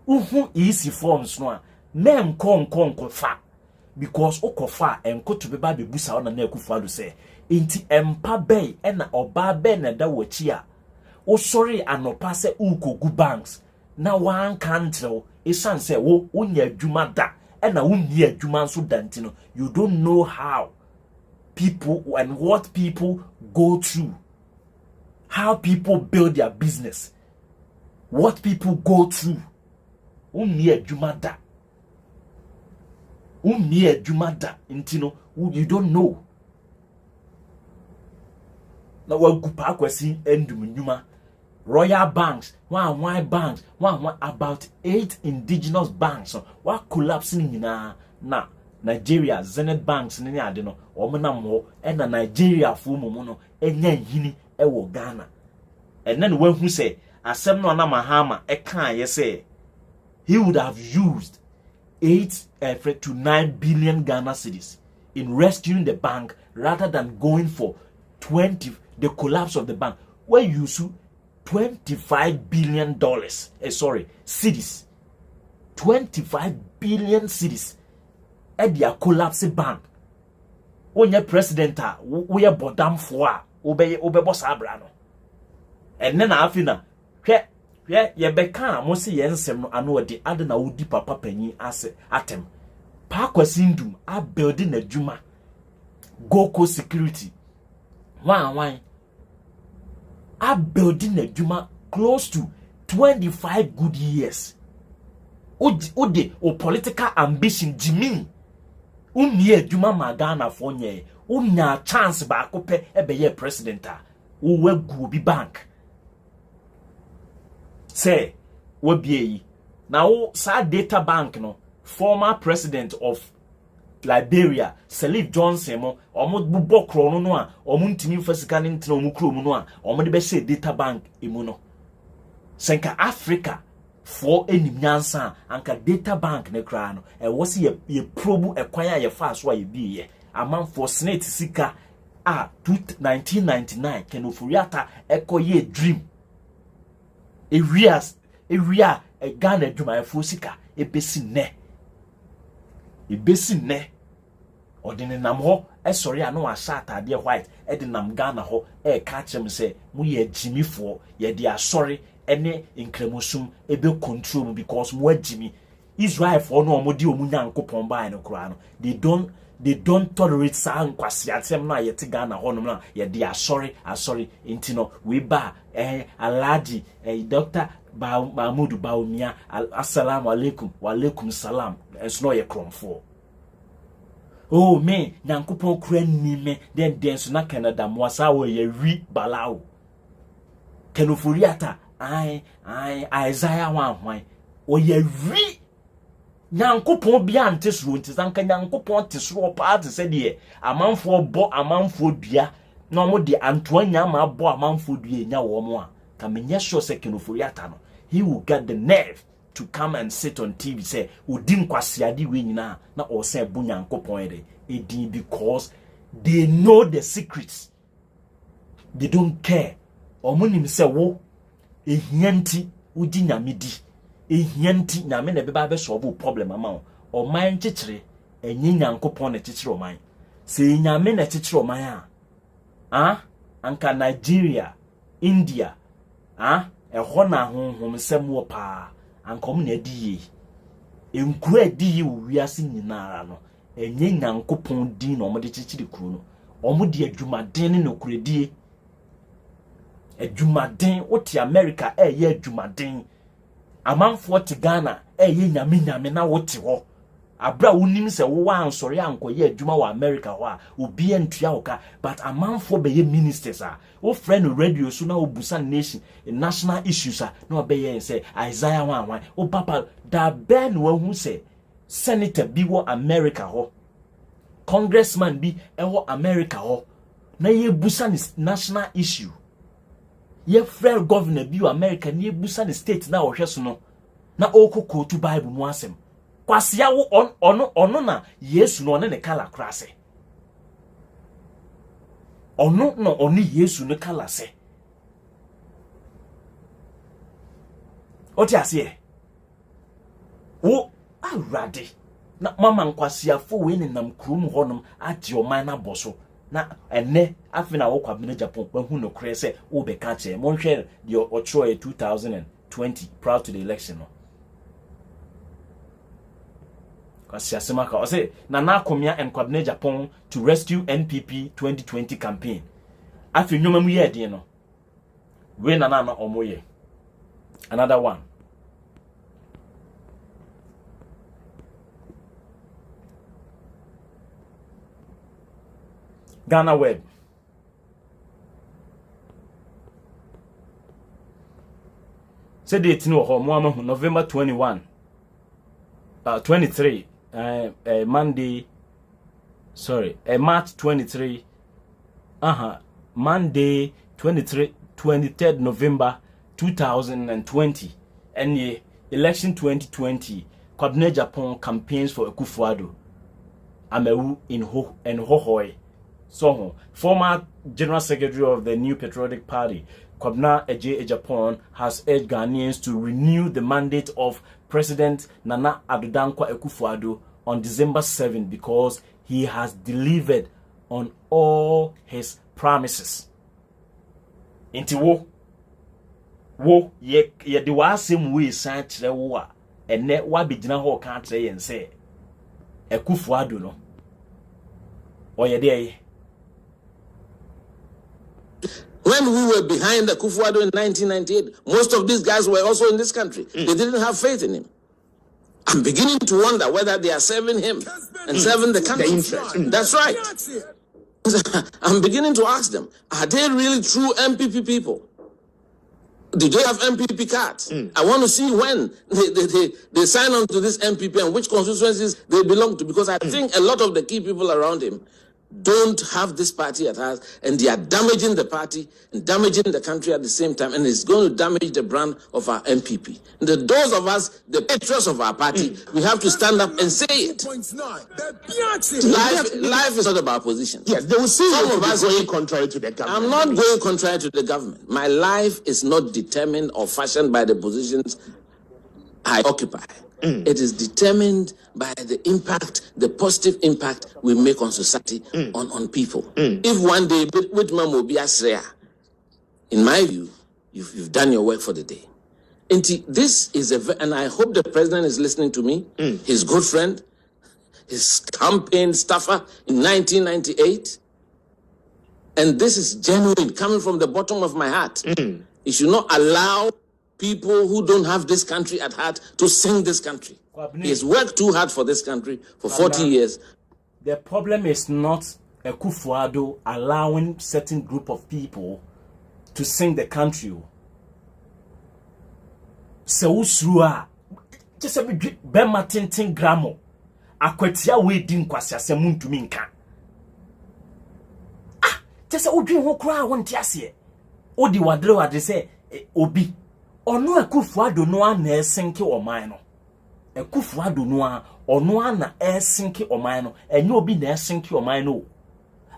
uhu easy forms no a men kon fa because okofa enkoto be ba bebusa ona na akufa do say enti empa bay e na oba be na da wachi a o sorry anopa se ukogu banks na wan kantrel esan say wo nya adwuma da e na wonni adwuma nso danti no you don't know how people and what people go through, how people build their business, what people go through. Unni adwuma da intino you don't know na wagupa akwasi endum nyuma royal banks one banks one about 8 indigenous banks wa collapsing nyina na Nigeria Zenith banks ni ade no omenam ho e na Nigeria fo mumu no enya nhini e wo Ghana enne no wahu se asem no na mahama e kan ye se he would have used 8 to 9 billion Ghana cedis in rescuing the bank rather than going for the collapse of the bank where you sue $25 billion cedis 25 billion cedis at their collapse bank onye president we bodam fo a obe boss abrano and then afina ye beka mo se ye nsem no ano odi ade na wodi papa panyi ase atem pa kwasi ndum a building adwuma Goko security wan a building adwuma close to 25 good years odi o political ambition jimi unni adwuma ma Ghana fo nye unya chance ba akopɛ ebeye president a wo wagu obi bank say wabie na wo sa data bank no former president of Liberia Salif Johnson mo omo bubɔ kro no a omo ntimi fasika ne ntena omo kro mu no a omo de be say data bank emu no senka Africa for enim nyansa anka data bank ne kra no e wo se ye probu ekwan a ye fa so a ye biye amam for senate sika a 1999 kenofuriata ekoye dream ewia Ghana adwuma fo sika ebesi ne odene nam ho sorry I know a shot atade white e de nam Ghana ho e ka chem say mu ye jimifo ye de sorry ene nkremusum ebe control because mu agimi Israel for no omodi omunyankopon ba no kura no they don't tolerate sa nkwasi atem na yete Ghana ho no na ye de sorry inti no we ba Alhaji Dr. Mahmoud Baumia assalamu alaikum wa alaikum salam it's no ye kromfo. Oh me nyankopon kura ni me den so na Canada mo asa wo ye wi balao kenoforiata ai Isaiah wan o ye wi nyankopon bia ntesuro ntizanka nyankopon tesuro paati se de amanfo bo amanfo dua na mo de antoanya ma bo amanfo dua nya wo mo a ka menye sure se kenoforiata no he will get the nerve to come and sit on TV say odi nkwasiade we nyina na o say bu nyankopon edi because they know the secrets. They don't care. Omunim say wo ehianti udi nyamedi ehianti nyame na beba be solve problem ama o man chichire enye nyankopon na chichire o man se nyame na chichire o man anka Nigeria India eho na honhom sem wo pa ankom na adi ye enku adi ye wiase nyinara no enye nyankopon din na omode chichire kuro no omode adwumaden no kuredie adwumaden oti America ye adwumaden amanfo te Ghana ye nyame na wote ho abra wonim se wo ansori ankoye adwuma wa America ho a obi entua hoka but amanfo be ye ministers wo friend radio so na obusa nation national issues na obeye say Isaiah wan wo papa da ben wo hu say senator bi wo America ho congressman bi wo America ho na ye busa national issue ye friend governor bi wo America na ye busa the state na wo hweso no na okoko to Bible mu asem kwasia wo ono na Yesu no ne kala krase ono no oni Yesu ne kala se oti ase wo awrade na mama nkwasia fo we ne nam krum honom age o man na boso na ene afina wo Kwabena Agyapong hu no kre se wo be ka che mo hwe de otro 2020 proud to the election no Kwasiasemaka o say Nana Akomia and Kwabena Agyapong to rescue NPP 2020 campaign afi nyoma mu ye de no we nana na omoye another one Ghana Web say date no ho mo amahu November 21 23 Monday March 23 Monday 23rd November 2020 and the election 2020 Kwabena Agyapong campaigns for Akufo-Addo Amewu in Hohoi. So, former General Secretary of the New Patriotic Party, Kwabena Agyapong, has urged Ghanaians to renew the mandate of President Nana Akufo-Addo on December 7 because he has delivered on all his promises. Inti wo ye de wasem we san kire wo a ene wa begina ho ka kire yen se Akufo-Addo no oye de. When we were behind Akufo-Addo in 1998, most of these guys were also in this country. They didn't have faith in him. I'm beginning to wonder whether they are serving him and serving the country. That's right. I'm beginning to ask them, are they really true MPP people? Do they have MPP cards? I want to see when they sign on to this MPP and which constituencies they belong to, because I think a lot of the key people around him don't have this party at heart, and they are damaging the party and damaging the country at the same time, and it's going to damage the brand of our MPP. And those of us, the patriots of our party, we have to stand up and say it. Life is not about position. Yes, they will see some of us going contrary to the government. I'm not going contrary to the government. My life is not determined or fashioned by the positions I occupy. It is determined by the impact, the positive impact we make on society, on people. If one day, which man will be Asrea, in my view, you've done your work for the day. And this is and I hope the president is listening to me, his good friend, his campaign staffer in 1998. And this is genuine, coming from the bottom of my heart. You should not allow people who don't have this country at heart to sing this country. He has worked too hard for this country for 40 years. The problem is not Akufo-Addo allowing certain group of people to sing the country. So usrua just a bema tintin gramo akwatia we din kwase asem ntumi nka just a odwin ho kra wonte ase odi wadre say obi ono Akufo-Addo no ana esenke oman no Akufo-Addo no a ono ana esenke oman no enye obi na esenke oman no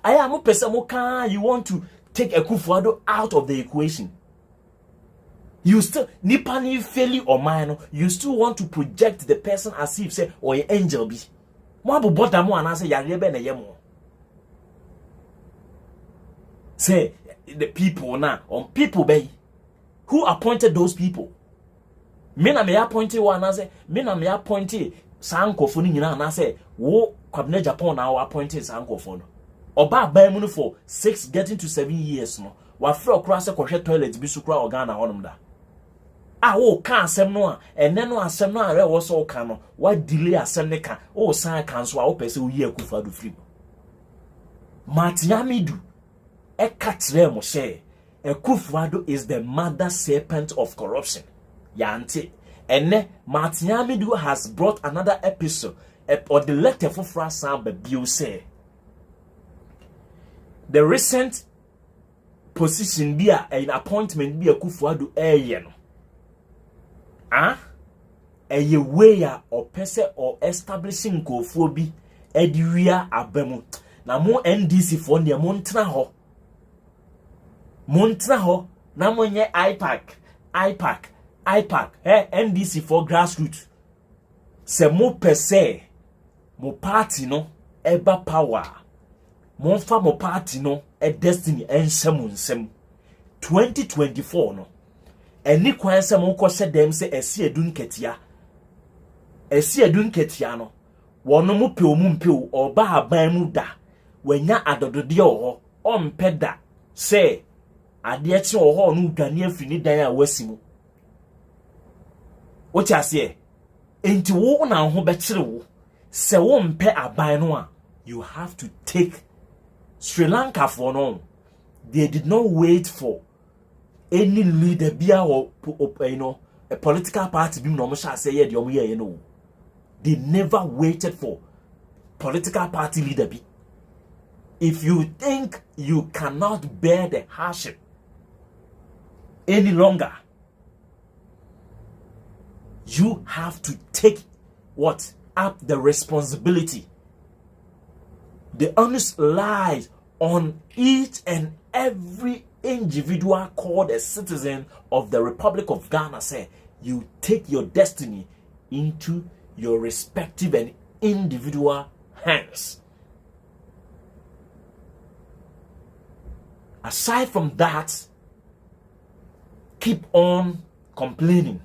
aya mo pese mo kan you want to take Akufo-Addo out of the equation. You still nipani fairly or mine, you still want to project the person as if say or an angel be. Mwabu bota mo anase yarebe na yemo. Say the people now on people bay. Who appointed those people? Mina me appointed one anase, mina me appointed sanko funi nyina anase wo Kwabena Agyapong na appointed sanko fono. Oba baimunu for 6 getting to 7 years no. Wa fro kra se kohwe toilet bi sukra organa honom da. O ka asem no a ene no asem no a re wo so ka no wa delay asem ne ka o san kan so a wo pese wo yi Akufo-Addo free Matiamidu e ka kire mo she Akufo-Addo is the mother serpent of corruption yante ene Matiamidu has brought another episode or the letter for Frasan Babio say the recent position be an appointment be Akufo-Addo no a way or person or establishing kofobi ediwia abemu na mo NDC for ne montra ho na mo nye IPAC NDC for grassroots se mo pese mo party no eba power mo fa mo party no e destiny ensem 2024 no eni kwan se mo ko hye dem se esi edun ketia no wono mo pe omu mpe oba aban mu da wanya adodode ho ompe da se ade eche ho no dwane afiri ni dan a wasimu wo ti ase enti wo na ho be kire wo se wo mpe aban no a you have to take Sri Lanka for no they did not wait for any leader bia or a political party be no sha say ye de omo ye no they never waited for political party leader be. If you think you cannot bear the hardship any longer, you have to take up the responsibility. The onus lies on each and every individual called a citizen of the Republic of Ghana. Say you take your destiny into your respective and individual hands. Aside from that, keep on complaining.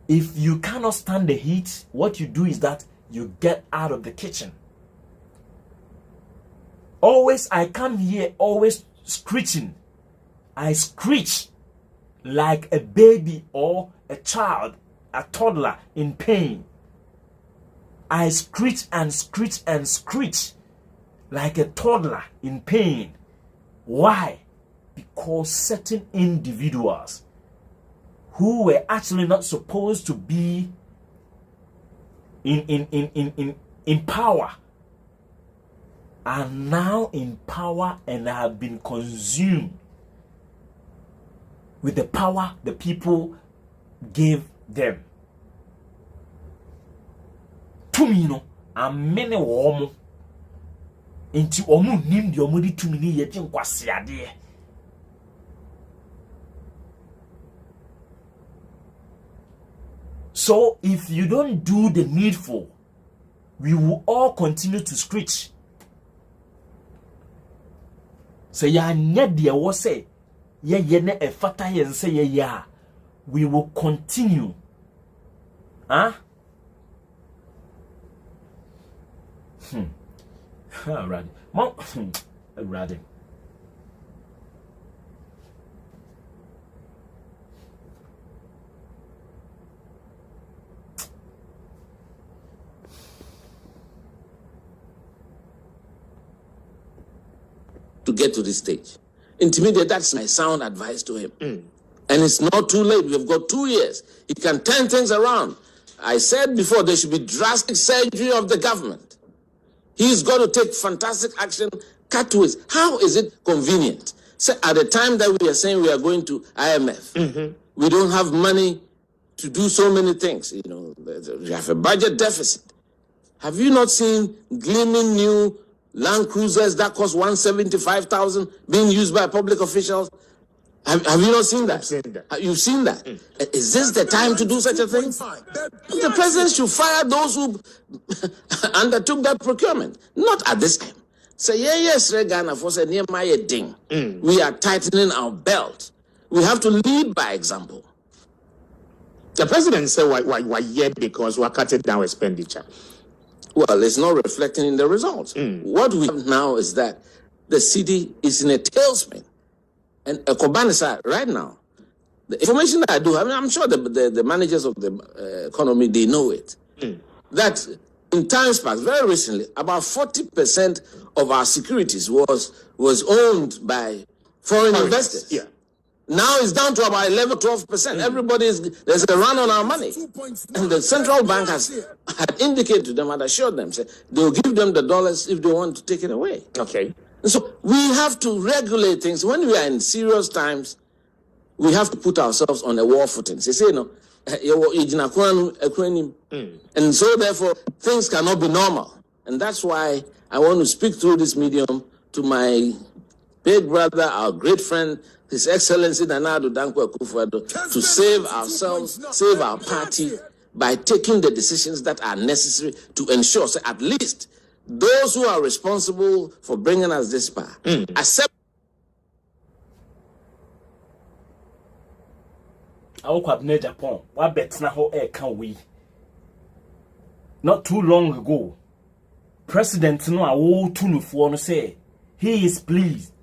If you cannot stand the heat, what you do is that you get out of the kitchen. Always, I come here always screeching. I screech like a baby or a child, a toddler in pain. I screech and screech and screech like a toddler in pain. Why? Because certain individuals who were actually not supposed to be in power are now in power and have been consumed with the power the people gave them. To me, no, I'm many woman into omu nim the omudi to me yet in kwasiade. So if you don't do the needful, we will all continue to screech. So ya nye de wo say ye na e fata yen say ye ya, we will continue. Huh? Alright. Mom, alright. To get to this stage. Intermediate, that's my sound advice to him. And it's not too late. We've got 2 years. He can turn things around. I said before, there should be drastic surgery of the government. He's got to take fantastic action, cut to it. How is it convenient? So at the time that we are saying we are going to IMF, we don't have money to do so many things. You know, we have a budget deficit. Have you not seen gleaming new Land Cruisers that cost 175,000 being used by public officials? Have you not seen that? I've seen that. You've seen that? Is this the time to do such a thing? The president should fire those who undertook that procurement. Not at this time. Say, yes, Ghana for say near my ding. We are tightening our belt. We have to lead by example. The president said, why yet? Because we're cutting down expenditure. Well, it's not reflecting in the results. What we have now is that the city is in a tailspin. And Kwabena right now, the information that I do, I mean, I'm sure the managers of the economy, they know it. That in times past, very recently, about 40% of our securities was owned by foreign investors. Yeah. Now it's down to about 11, 12%. There's a run on our money. And the central bank had indicated to them and assured them, say, they'll give them the dollars if they want to take it away. Okay. And so we have to regulate things. When we are in serious times, we have to put ourselves on a war footing. They say, no, and so therefore things cannot be normal. And that's why I want to speak through this medium to my big brother, our great friend, His Excellency Nana Addo Dankwa Akufo-Addo, to save ourselves, save our party by taking the decisions that are necessary to ensure, so at least those who are responsible for bringing us this far accept. Kwabena Agyapong, what bet na ho can we? Not too long ago, President no awo tunufo no say he is pleased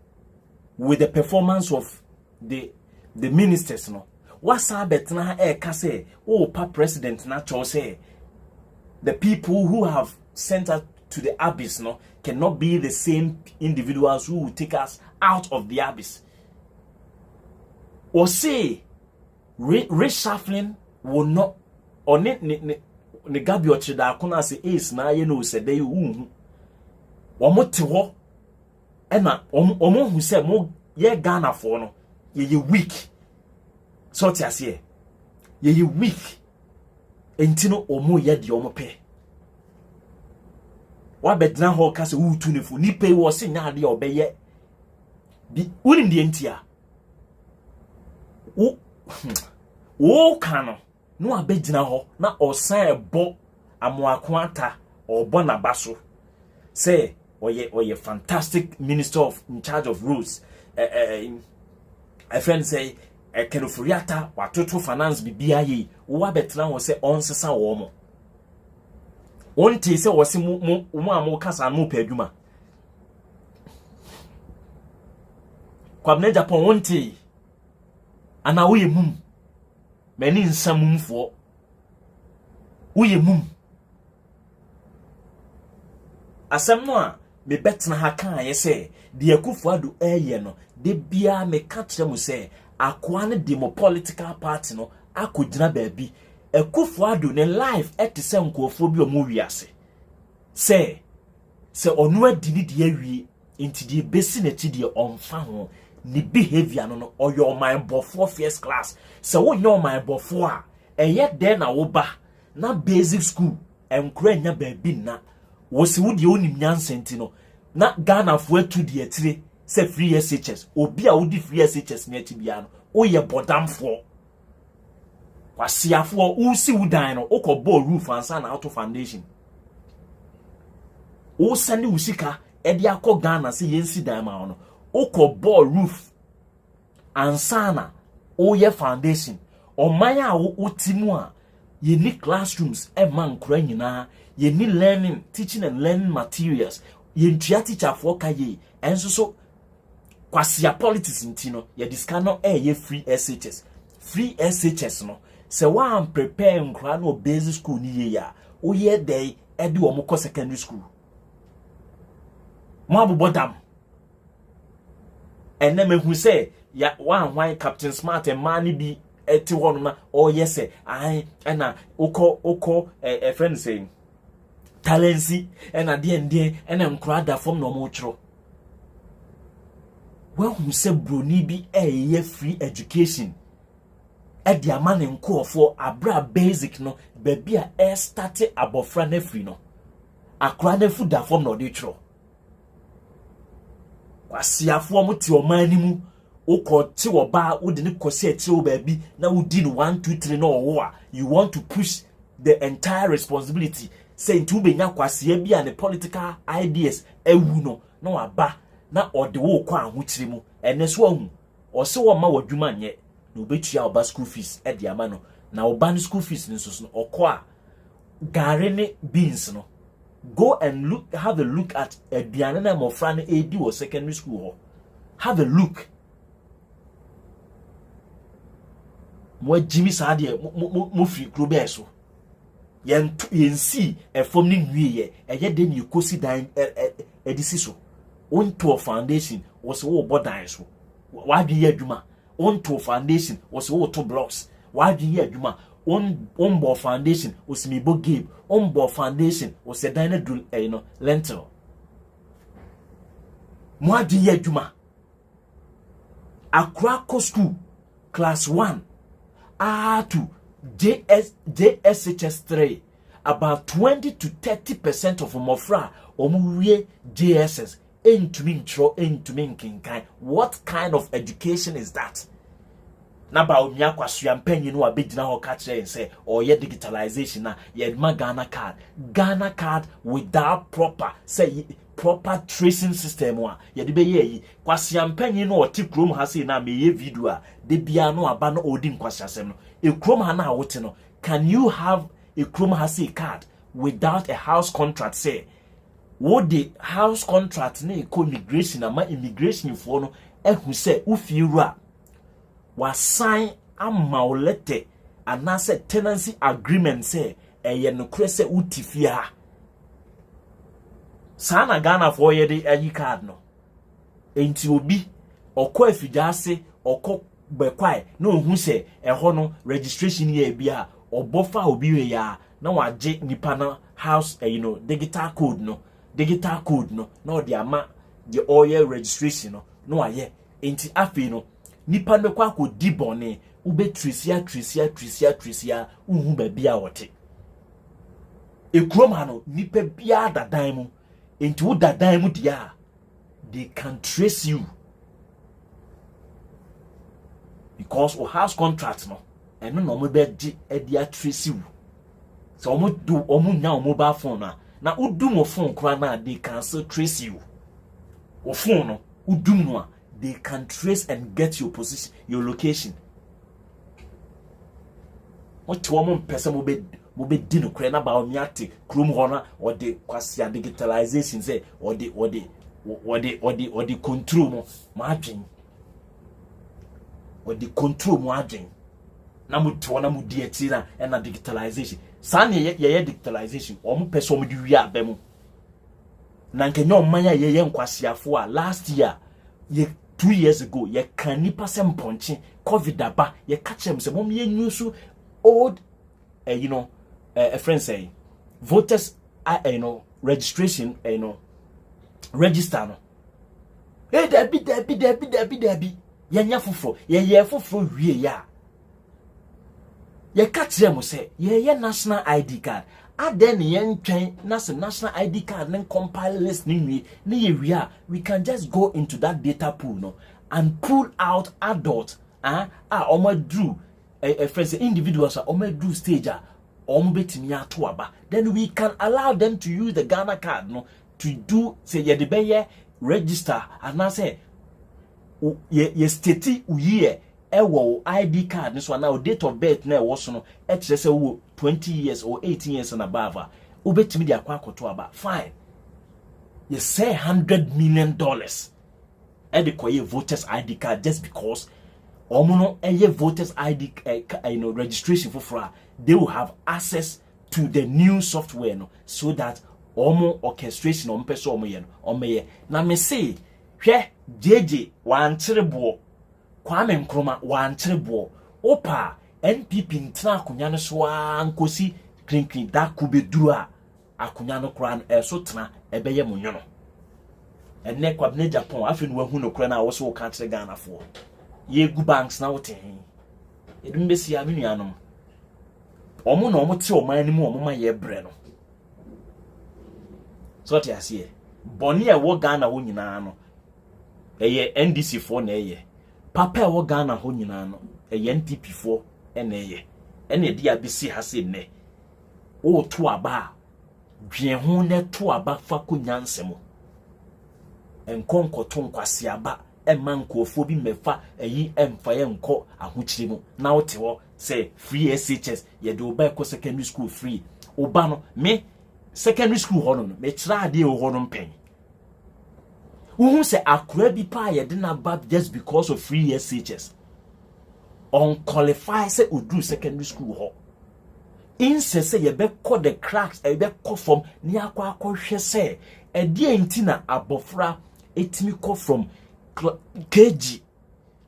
with the performance of the ministers no. What's a bet na can say, oh, pa President na cho say the people who have sent us to the abyss no cannot be the same individuals who will take us out of the abyss. Or say reshuffling will not or ne gabi ochida akuna say is na ye no se dey wu omo te ho e na omo hu se mo ye Ghana for no ye weak so ti ase ye weak enti no omo ye de omo pe wa bedna ho ka se wu tu ne fu ni pe wo se nya de obeye bi uri ndi enti a wo kano no abegyina ho na osan ebo amoakoata obo na baso say oye fantastic minister in charge of roads a friend say kenofuriata watoto finance bibia yi wo abetena ho say onsesa wo mo wonti say wo se mo amo kasa no pa adwuma Kwabena Agyapong wonti ana wo yemum many nsamumfo uye mum asem no a me betna ha kan ye se de Akufo-Addo eye no de bia me ka kire mu se akoa ne demo political party no akodina baabi Akufo-Addo ne life etise nkofo bi o mu wiase se onu adini de awie enti de besi na ti de onfa ho ni behavior no oyo my bofo first class so wo nyo my bofo a eye de na wo ba na basic school enkura nya baabi na wo se wo de onim nyansenti no na Ghana fo atu de atire se free SHS obi a wo di free SHS na ati bia no wo ye bodamfo kwasiafo usi udan no okobo roof ansa na auto foundation o send usika e dia akọ Ghana se yensi dan ma no okobo roof ansa na o ye foundation o manya a otimu a ye ni classrooms e man kura nyina ye ni learning teaching and learning materials ye ntua teacher for kaye enso so kwasia politics ntino ye discano ye free SHS no se one prepare nkra no basic school ni ye ya o ye dey e de omo ko secondary school mo abobodam enne mehu se ya one Captain Smart and money bi eti hono na o yese ai na oko friend saying talency na de na nkra da form no mo chro when say broni bi ye free education e dia man nkofo abra basic no baby a start abofra na free no akra na fu da form no de chro kwasiafo mo ti o manimu ukoti oba udini kosi etiro baby na udin 1 2 3 no wo you want to push the entire responsibility say ntu benya kwase bia ne political ideas ewu no na waba na ode wo kwa ahukire mu ene so ahu o se wo ma wadwuma nye na obetua oba school fees e de ama no na oba school fees ni so okọ a gare ne beans no go and have a look at aduane na mofra na edi wo secondary school ho have a look mo Jimmy Sade mo free kro be so yensi efom ni nwie ye de ni kosi dan edisi so onto foundation was wo bodan so wa dwe adwuma onto foundation was wo to blocks wa dwe adwuma on bo foundation was mi bo game on bo foundation was dan na dul lentil mo dwe adwuma akra ko school class 1 to JSHS 3 about 20 to 30% of mofra omuwie JSS entumi ntro entumi nkinkan. What kind of education is that? Na ba omia kwasua mpanyi no abegina ho ka kire say oye digitalization na ye ma Ghana card without proper tracing system wa ye de be yi kwasua mpanyi no oti krom ha say na meye video a de bia no aba no odi nkwasiasem no e krom ha na wote no. Can you have a krom ha say card without a house contract? Say what the house contract na immigration ama immigration for no ehu say ufiru a was sign amaulete and na say tenancy agreement say eye no krese utifia sana Ghana for ye de ayi card no enti obi okọ afidase okọ bekwai na ohun say eho no registration ye bia obofa obi we ya na waje nipa na house digital code no na odi ama the oil registration no aye enti afi no nipa no kwa ko di bone ube trisia uhu ba bia wote ekroma no nipa bia dadan mu enti wo dadan mu dia they can trace you because o house contract no eno no mo be di e dia trace you so omo nya mobile phone na udum o phone kra na they can still trace you o phone no udum no they can trace and get your position, your location. What woman person will be dino crana about miati, crum honor, or the quasia digitalization say, or the control margin. Or the control margin. Namu tuanamu diatina and a digitalization. Sani ye digitalization, or person do ya bemu. Nankenyo maya ye quasia for last year. Ye 2 years ago, ye can nipa sem ponchi COVID aba ye catch them. Se mom ye new old a friend say voters registration register no. Hey debi ye nya fofo ye fofo wie ya. Ye catch them say ye national ID card. Then national ID card then compile list we can just go into that data pool and pull out adult drew a friends individuals are do stage betimi ato aba, then we can allow them to use the Ghana card no to do say ye de be register and na say ye state year ewo ID card so na date of birth na ewo so no e kire say wo 20 years or 18 years and above betimi de akwa akoto aba fine. You say $100 million and the voters ID card just because omono voters ID registration for they will have access to the new software no, so that omo orchestration on person omo na me say hwe JJ wan chirebo Kwame Nkrumah wan chirebo opa NPP ntra akunya no so ankosi klinkling da kubeduru a akunya no kran so tena ebeye munyono enne Kwabena Agyapong afi no wahu no kran na wo so ka kire Ghana fo ye gu banks na wote edum besi aminuanom omo na omo te oman ni mu omo ma ye bre no so te ase boni e wo Ghana ho nyina no eye NDC fo na eye papa e wo Ghana ho nyina no eye NPP fo na eye ene di abisi ha se ne o to aba dwen ho ne to aba fa ko nyansemo enkonko to nkwase aba emankofo bi mefa eyi emfa ye nko ahokyire mu na wote ho say free SHS ye do ba ko secondary school free oba no me secondary school ho no me kira ade ho no mpen wo say akura bi pa ye de na ba just because of free SHS on qualify say odu secondary school ho insese ye be call the cracks e be call from ni akwa hwe say e die ntina abofra etimi call from KG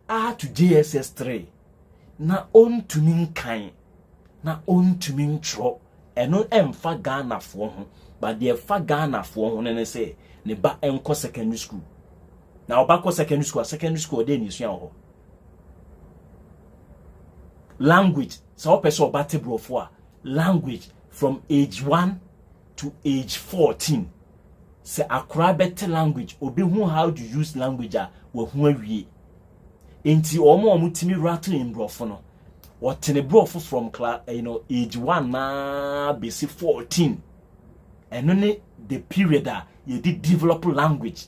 to JSS 3 na on to min kan na on to min tro eno emfa Ghana fo ho but the fa Ghana fo ho ne say ne ba enko secondary school na oba ko secondary school dey ni sua ho language so person oba te brofo a language from age 1 to age 14 say akura better language obi hu how to use language a wo hu awie enti omo timi rattle in brofo no wotene brofo from class age 1 na basi 14 and only the period that you did develop language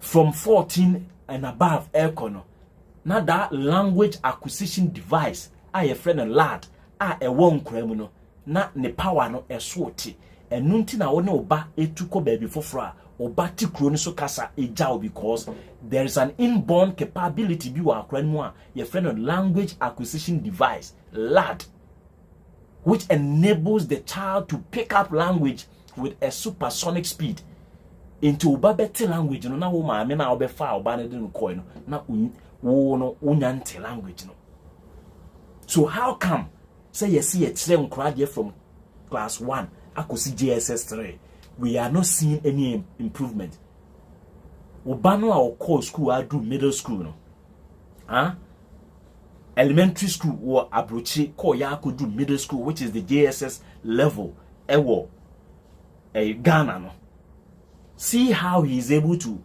from 14 and above econo na that language acquisition device a friend and lad a won kwam no na ne power no esoti enu nti na woni oba etuko baby foforo oba tikro ni so kasa ejao because there is an inborn capability bi wa akran mu a your friend and language acquisition device lad which enables the child to pick up language with a supersonic speed into oba better language no na wo ma me na obefa oba ne de no koi no na wo no unyante language no. So how come say you see a train crowd from class 1 akosi JSS 3 we are not seeing any improvement? Obano our core school I do middle school no elementary school or abrochi ko ya could do middle school which is the JSS level ewo Ghana no. See how he is able to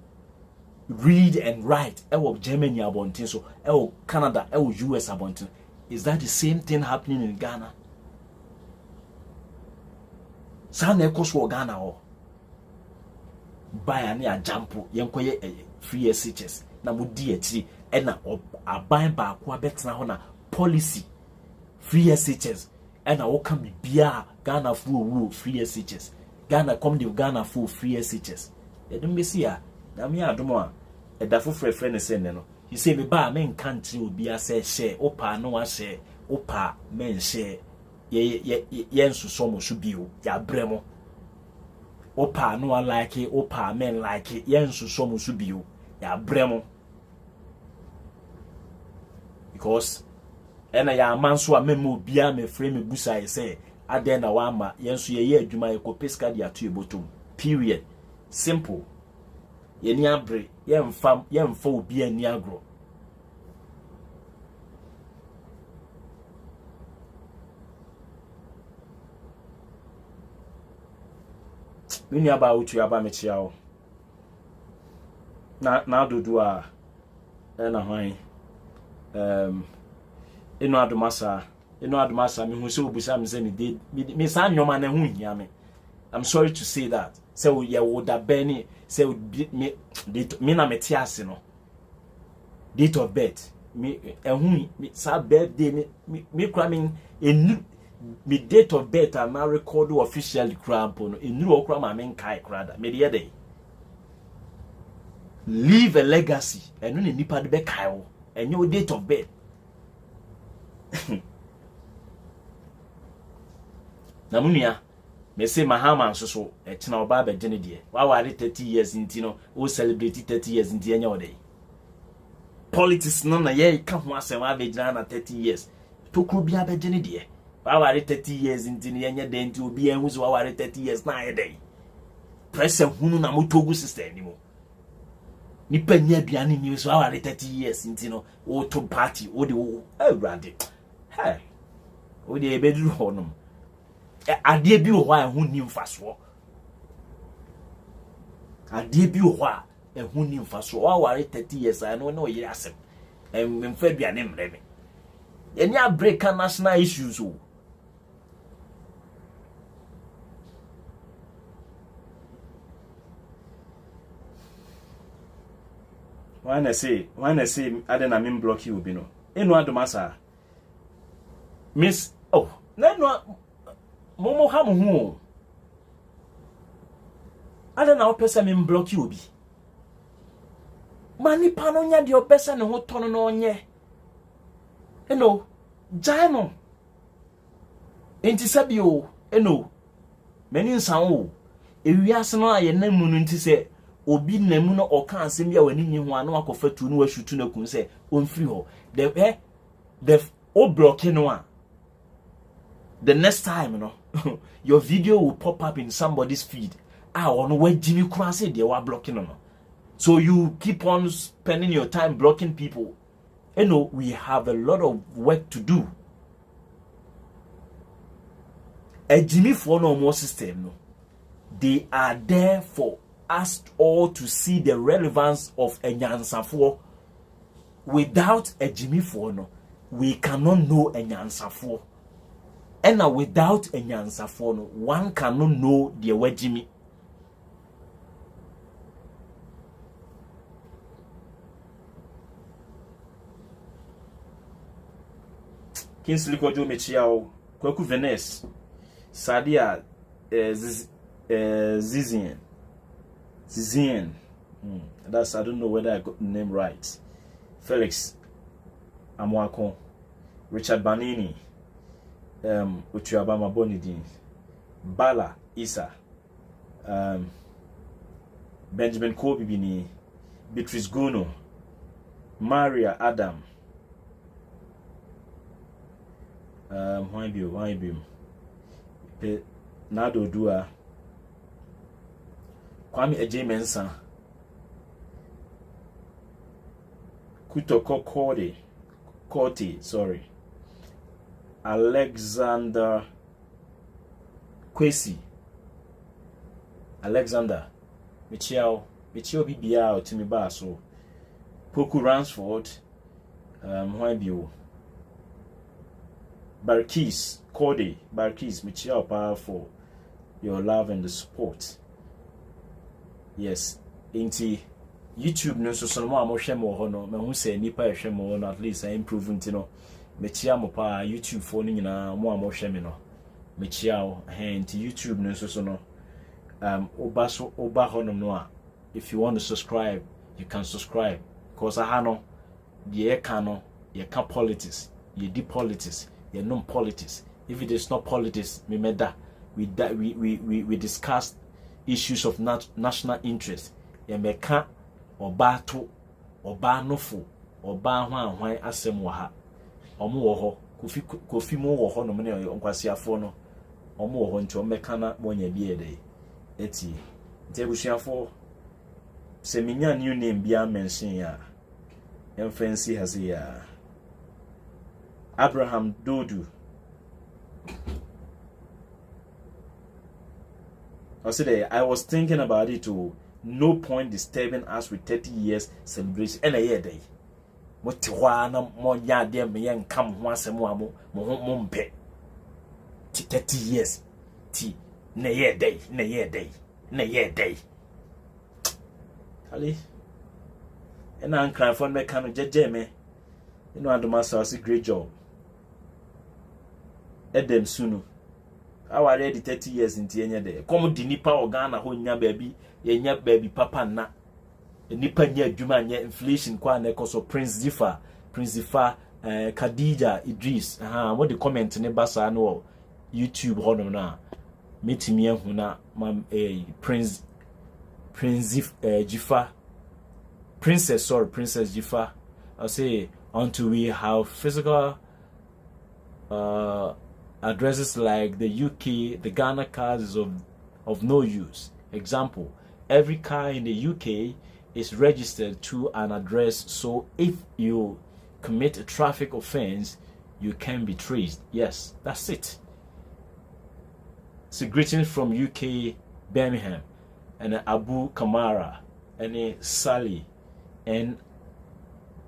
read and write ewo Germany abontin so ewo Canada ewo US abontin. Is that the same thing happening in Ghana? Sana ekoswo Ghana o buy ani ajampo yenkoye free SHS na mudi eti e na aban ba akwa betena ho na policy free SHS e na wo kan bibia Ghana full free SHS Ghana come the Ghana full free SHS edum besi a na me adomo a edafo frefre ne se ne no he say me ba men country obi ase share opa no wa share opa men share ye nsuso mo so bio ya bremo opa no like it opa men like it ye nsuso mo so bio ya bremo because ena ya manso a memo bia me frame busa ye say aden na wa ma ye nso ye adwuma ye ko pesca dia to ebotom period simple ye ni abre ye mfa obi ani agro Mini aba utu aba mechia o na dodo a na hwan eno adomasa me hu se obusa me se ne de me sa nyoma na hu hia me. I'm sorry to say that. So ye would have been say me na meti ase no. Date of birth. Me ehun me sa birthday me kra me enu me date of birth am record officially kra mpo no enu okra ma me nkai kra da me de dey. Leave a legacy. Enu ne nipa de be kai wo. Enyo date of birth. Na munia me say Mahama so etina oba be gene de. Wa ware 30 years inti no, o celebrate 30 years inti enya odey. Politics no na ye ka ho asem abegina na 30 years. Tokru bia be gene de. Wa ware 30 years inti no enya de inti obi enhu so wa ware 30 years na ayedey. Pressure hunu na motogu system ni mo. Nipa nya aduane ni so wa ware 30 years inti no o to party o de o awrade. Hey. O de ebeduru honom. Ade bi wo a ehun ni mfaso. Ade bi wo a ehun ni mfaso. Wa ware 30 years I no na oyire asem. Mfa aduane mre me. Eni a break national issues o. When I say ade na me block you bi no. Enu adomasa. Miss oh, na no Momo ha mo hu. Ada na opese me block you obi. Mani pano nya de opese ne ho tono no onye. Eno, jano. Enti sabi o, eno. Meni nsan o. Ewiase no aye na mu no nti se obi na mu no oka ansem bia wani nyi ho ano akofatu no washutu na kun se onfiri ho. The o block no a. The next time, your video will pop up in somebody's feed. On where Jimmy Kwan said they were blocking on. So you keep on spending your time blocking people. We have a lot of work to do. A Jimmy for no more system, they are there for us all to see the relevance of a Nyansafo. Without a Jimmy for no, we cannot know a Nyansafo. And now without a Nyansafo no, one cannot know the way Jimmy. Kinsley Kojo Mechiao, Kwaku Venice, Sadia Zizian. That's, I don't know whether I got the name right. Felix Amwako, Richard Banini, Uchiabama Bonidin, Bala Isa, Benjamin Kobe Bini, Beatrice Guno, Maria Adam, why be Nado Dua, Kwame Eje Mensa, Kutoko Korte, sorry, Alexander Kwesi, Alexander Michelle Bibia Timi Baso, Poku Ransford, Wambio, Barkis Kode, Barkis Michelle Power for your love and the support. Yes, into YouTube no so no more shemo ho no me hu say nipa e hwemo no at least I improve ntino me chia mo pa YouTube phone nyina mo hweme no me chia o into YouTube no so no oba ho no a if you want to subscribe you can subscribe because I no the ye can politics ye deep politics ye non politics if it is not politics me meda we discuss issues of national interest ye meka oba to oba nofo oba hwan asem wo ha omo wo ho kofi mo wo ho no me onkwasiafo no omo wo ho nti o meka na monya bi ede eti ntebusuafo se minya new name bia mention ya emfancy has ya Abraham Dodu I was thinking about it too. No point disturbing us with 30 years celebration and a year day. mote hɔ na mo nya de me yen kam ho asɛm a mo mpɛ 30 years ti na ye day ali and I'm crying for me can jeje me you know Adomasa great job Edem Sunu I already 30 years in Tienya there come di nipa organa ho nya baby ye nya baby papa na nipa nya adwuma nya inflation kwa na ekoso Prince Zifa Khadija Idris what the comment ne basa no YouTube hono na metimi ehu na Prince Jifa Princess Jifa I say until we have physical addresses like the UK, the Ghana card is of no use. Example, every car in the UK is registered to an address, so if you commit a traffic offense, you can be traced. Yes, that's it. So greetings from UK, Birmingham, and Abu Kamara, and Sally, and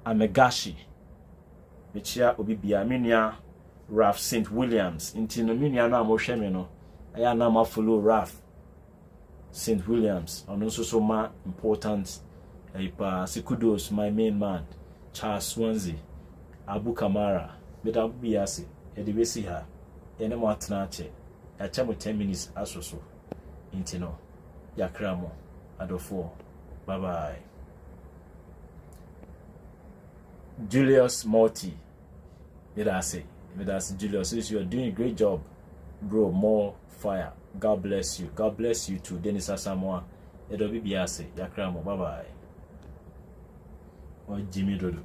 Amegashi. Michia Obibia Minia Ralph St. Williams. Inti no minia no amohweme no. Aya na ma follow Ralph St. Williams. And also so ma important kudos my main man Charles Swansea Abu Kamara. Beda biase e de besi ha. Ene mo atena che. Ya chamo 10 minutes asoso. Inti no yakra mo adofo. Bye bye. Julius Morty. Medase Julius, you are doing a great job, bro. More fire. God bless you. God bless you too. Dennis Asamoah. Edo Bibiase. Yakramo. Bye bye. Or Jimmy Dodo.